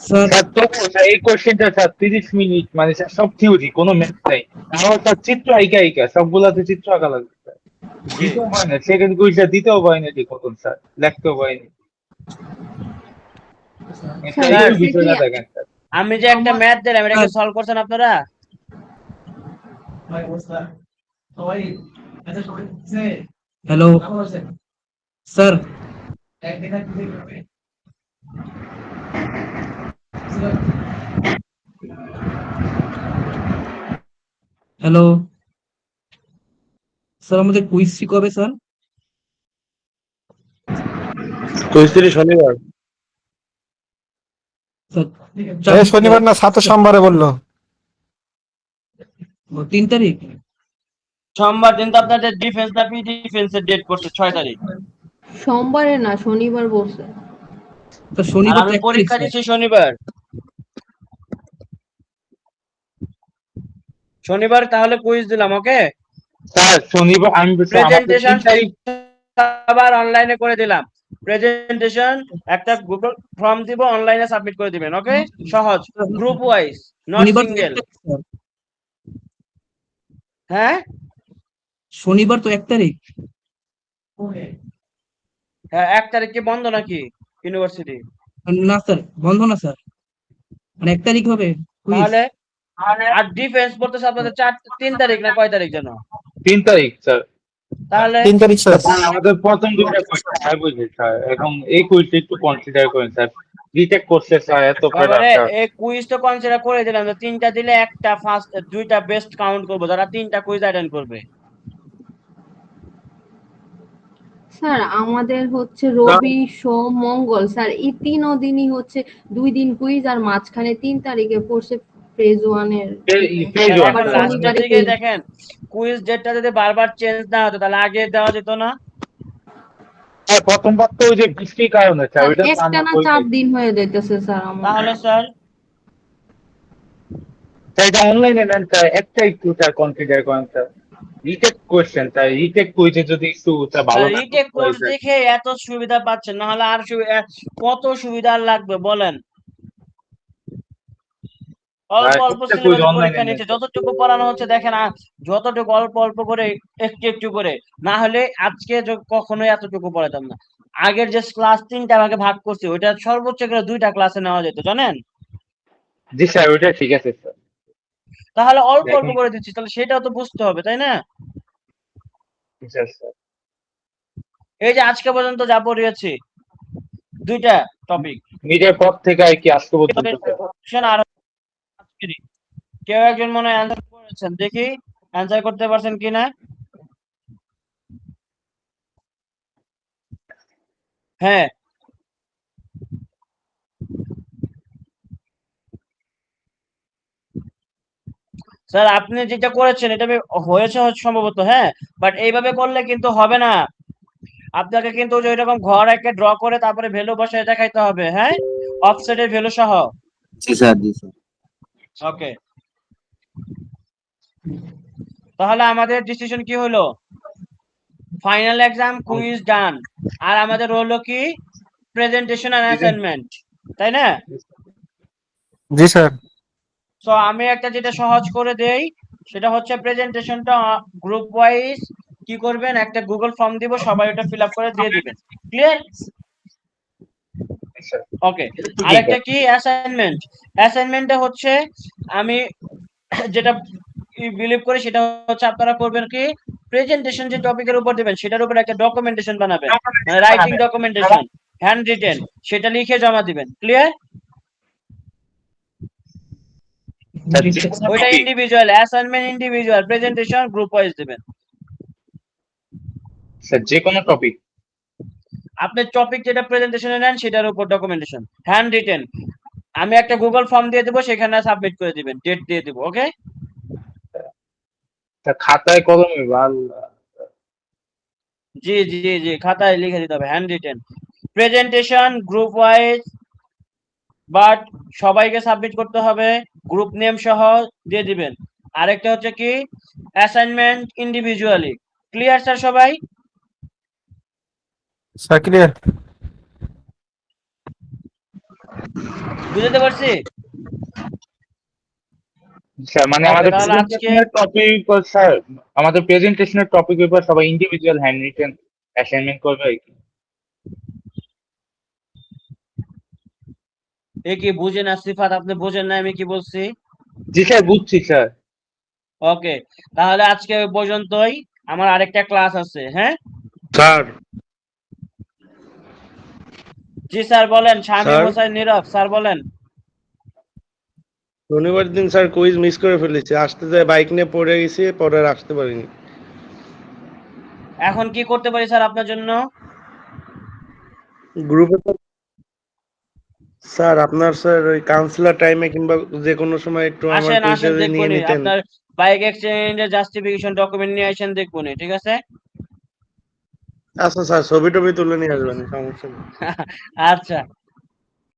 স্যার তবু স্যার এই কোশ্চেনটা স্যার 30 মিনিট মানে স্যার সব থিওরি, কোনো ম্যাথ নাই। আমার স্যার চিত্র আঁকা আঁকা সবগুলাতে চিত্র আঁকা লাগবে স্যার। দিতেও পারে না সেকেন্ড কুইজটা, দিতেও পারে না ঠিক মতন স্যার, লিখতেও পারে না। স্যার, এই বিষয়টা দেখেন স্যার। আমি যে একটা ম্যাথ দিলাম, এটা কি সলভ করছেন আপনারা? হ্যালো স্যার, হ্যালো স্যার, আমাদের কুইজটি কবে স্যার? শনিবার। স্যার শনিবার না, 7 সোমবারে বললো। 3 তারিখ। সোমবার দিন তো আপনাদের ডিফেন্স না পি ডিফেন্সের ডেট করছে 6 তারিখ, সোমবারে না, শনিবার বলছে। স্যার আর শনিবার আমি তো 1 তারিখ পরীক্ষা স্যার। দিচ্ছি শনিবার। শনিবার তাহলে কুইজ দিলাম। ওকে, স্যার শনিবার আমি প্রেজেন্টেশন আবার অনলাইনে করে দিলাম। প্রেজেন্টেশন একটা গুগল ফর্ম দিব, অনলাইনে সাবমিট করে দিবেন। ওকে, সহজ, গ্রুপ ওয়াইজ, নট শনিবার তো 1 সিঙ্গেল। তারিখ স্যার। হ্যাঁ শনিবার তো 1 তারিখ। হ্যাঁ, 1 তারিখ কি বন্ধ নাকি ইউনিভার্সিটি? না স্যার, বন্ধ না স্যার, মানে 1 তারিখ হবে কুইজ। তাহলে আর ডিফেন্স পড়তেছে আপনাদের 3 তারিখ না কয় তারিখ যেন? 3 তারিখ স্যার। তাহলে 3 তারিখ স্যার। আমাদের প্রথম দুটো কোয়েশ্চেন বুঝলি স্যার, এখন এই কুইজটা একটু কনসিডার করেন স্যার। রিটেক করছে স্যার এত প্যারা বাবারে, স্যার। এই কুইজ তো কনসিডার করে দিলাম, তো 3টা দিলে একটা ফার্স্ট, 2টা বেস্ট কাউন্ট করব যারা 3টা কুইজ অ্যাটেন্ড করবে। স্যার আমাদের হচ্ছে রবি, সোম, মঙ্গল স্যার, এই 3 দিনই হচ্ছে 2 দিন কুইজ, আর মাঝখানে 3 তারিখে পড়ছে ফেজ 1 এর। Phase one, আবার স্যার। লাস্টের শনিবারে দিকে quiz। দেখেন কুইজ ডেটটা যদি বারবার চেঞ্জ না হতো তাহলে আগে দেওয়া যেত না? আর প্রথমবার তো ওই যে বৃষ্টির কারণে স্যার, স্যার ওইটা তো একটা আমার না বই 4 নাই। দিন হয়ে যাইতেছে স্যার আমার। তাহলে স্যার স্যার এটা অনলাইনে নেন স্যার, একটা একটু স্যার কনসিডার করেন sir. Retake question sir, retake কুইজে যদি একটু স্যার ভালো না রিটেক করতে কোর্স পারি স্যার। দেখে এত সুবিধা পাচ্ছেন, না হলে আর কত সুবিধা আর লাগবে বলেন? অল্প ভাই অল্প একটা কুইজ সিলেবাসের অনলাইনে পরীক্ষা নেন নিচ্ছে, স্যার। যতটুকু পড়ানো হচ্ছে দেখেন যতটুকু অল্প অল্প করে, একটু একটু করে, না হলে আজকে কখনোই এতটুকু পড়াতাম না। আগের যে ক্লাস 3টা ভাগে ভাগ করছি, ওইটা সর্বোচ্চ করে 2টা ক্লাসে নেওয়া যেত, জানেন? জি স্যার, ওইটা ঠিক আছে স্যার। তাহলে অল্প অল্প দেখুন করে দিচ্ছি, তাহলে সেটাও তো বুঝতে হবে, তাই না? স্যার স্যার এই যে আজকে পর্যন্ত যা পড়িয়েছি, 2টা টপিক, নিজের পর থেকে আর কি আজকে পর্যন্ত স্যার। আর কেউ একজন মনে হয় অ্যান্সার করেছেন, দেখি অ্যান্সার করতে পারছেন কিনা। হ্যাঁ, স্যার আপনি যেটা করেছেন এটা হয়েছে সম্ভবত, হ্যাঁ, বাট এইভাবে করলে কিন্তু হবে না। আপনাকে কিন্তু ওই যে এরকম ঘর একে ড্র করে তারপরে ভ্যালু বসায় দেখাইতে হবে, হ্যাঁ, অফসেটের ভ্যালু সহ। জি স্যার, জি স্যার। ওকে, তাহলে আমাদের ডিসিশন কি হলো? ফাইনাল এক্সাম কুইজ ডান, আর আমাদের হলো কি প্রেজেন্টেশন আর অ্যাসাইনমেন্ট, তাই না? জি স্যার। সো আমি একটা যেটা সহজ করে দেই, সেটা হচ্ছে প্রেজেন্টেশনটা গ্রুপ ওয়াইজ কি করবেন, একটা গুগল ফর্ম দিব, সবাই ওটা ফিল আপ করে দিয়ে দিবেন। ক্লিয়ার? ওকে, আরেকটা কি অ্যাসাইনমেন্ট। অ্যাসাইনমেন্টটা হচ্ছে আমি যেটা বিলিভ করি সেটা হচ্ছে আপনারা করবেন কি, প্রেজেন্টেশন যে টপিকের উপর দিবেন সেটার উপর একটা ডকুমেন্টেশন বানাবেন, মানে রাইটিং ডকুমেন্টেশন, হ্যান্ড রিটেন, সেটা লিখে জমা দিবেন। ক্লিয়ার? ওইটা individual assignment, individual presentation group wise দিবেন। স্যার যে কোনো টপিক? আপনি টপিক যেটা প্রেজেন্টেশনে নেন সেটার উপর ডকুমেন্টেশন, হ্যান্ড রিটেন। আমি একটা গুগল ফর্ম দিয়ে দেবো, সেখানে সাবমিট করে দিবেন, ডেট দিয়ে দিব। ওকে, স্যার খাতায় কলমে ভালো। জি জি জি, খাতায় লিখে দিতে হবে, hand written presentation group wise, but সবাইকে সাবমিট করতে হবে, গ্রুপ নেম সহ দিয়ে দিবেন। আরেকটা হচ্ছে কি অ্যাসাইনমেন্ট ইন্ডিভিজুয়ালি। ক্লিয়ার স্যার সবাই? Sir clear. বুঝতে পারছি? স্যার মানে Okay, আমাদের তাহলে আজকে প্রেজেন্টেশনের টপিক স্যার, আমাদের প্রেজেন্টেশনের টপিক পেপার সবাই ইন্ডিভিজুয়াল হ্যান্ড রিটেন অ্যাসাইনমেন্ট করবে আর কি। এ কি বুঝেন না সিফাত, আপনি বুঝেন না আমি কি বলছি? জি স্যার, বুঝছি স্যার। ওকে, তাহলে আজকে ওই পর্যন্তই, আমার আরেকটা ক্লাস আছে, হ্যাঁ? স্যার জি স্যার বলেন, শামীম স্যার হোসেন নীরব স্যার বলেন। শনিবার দিন স্যার কুইজ মিস করে ফেলেছি, আসতে যায় বাইক নিয়ে পড়ে গেছি, পরে আর আসতে পারিনি। এখন কি করতে পারি স্যার আপনার জন্য? গ্রুপে তো স্যার আপনার স্যার ওই কাউন্সিলর টাইমে কিংবা যে কোনো সময় একটু আমার আসেন কুইজটা আসেন, যদি নিয়ে দেখবনি নিতেন। আপনার বাইক এক্সচেঞ্জের জাস্টিফিকেশন ডকুমেন্ট নিয়ে আসেন, দেখবনি, ঠিক আছে? আচ্ছা স্যার, ছবি টবি তুলে নিয়ে আসবেন, সমস্যা নেই। আচ্ছা।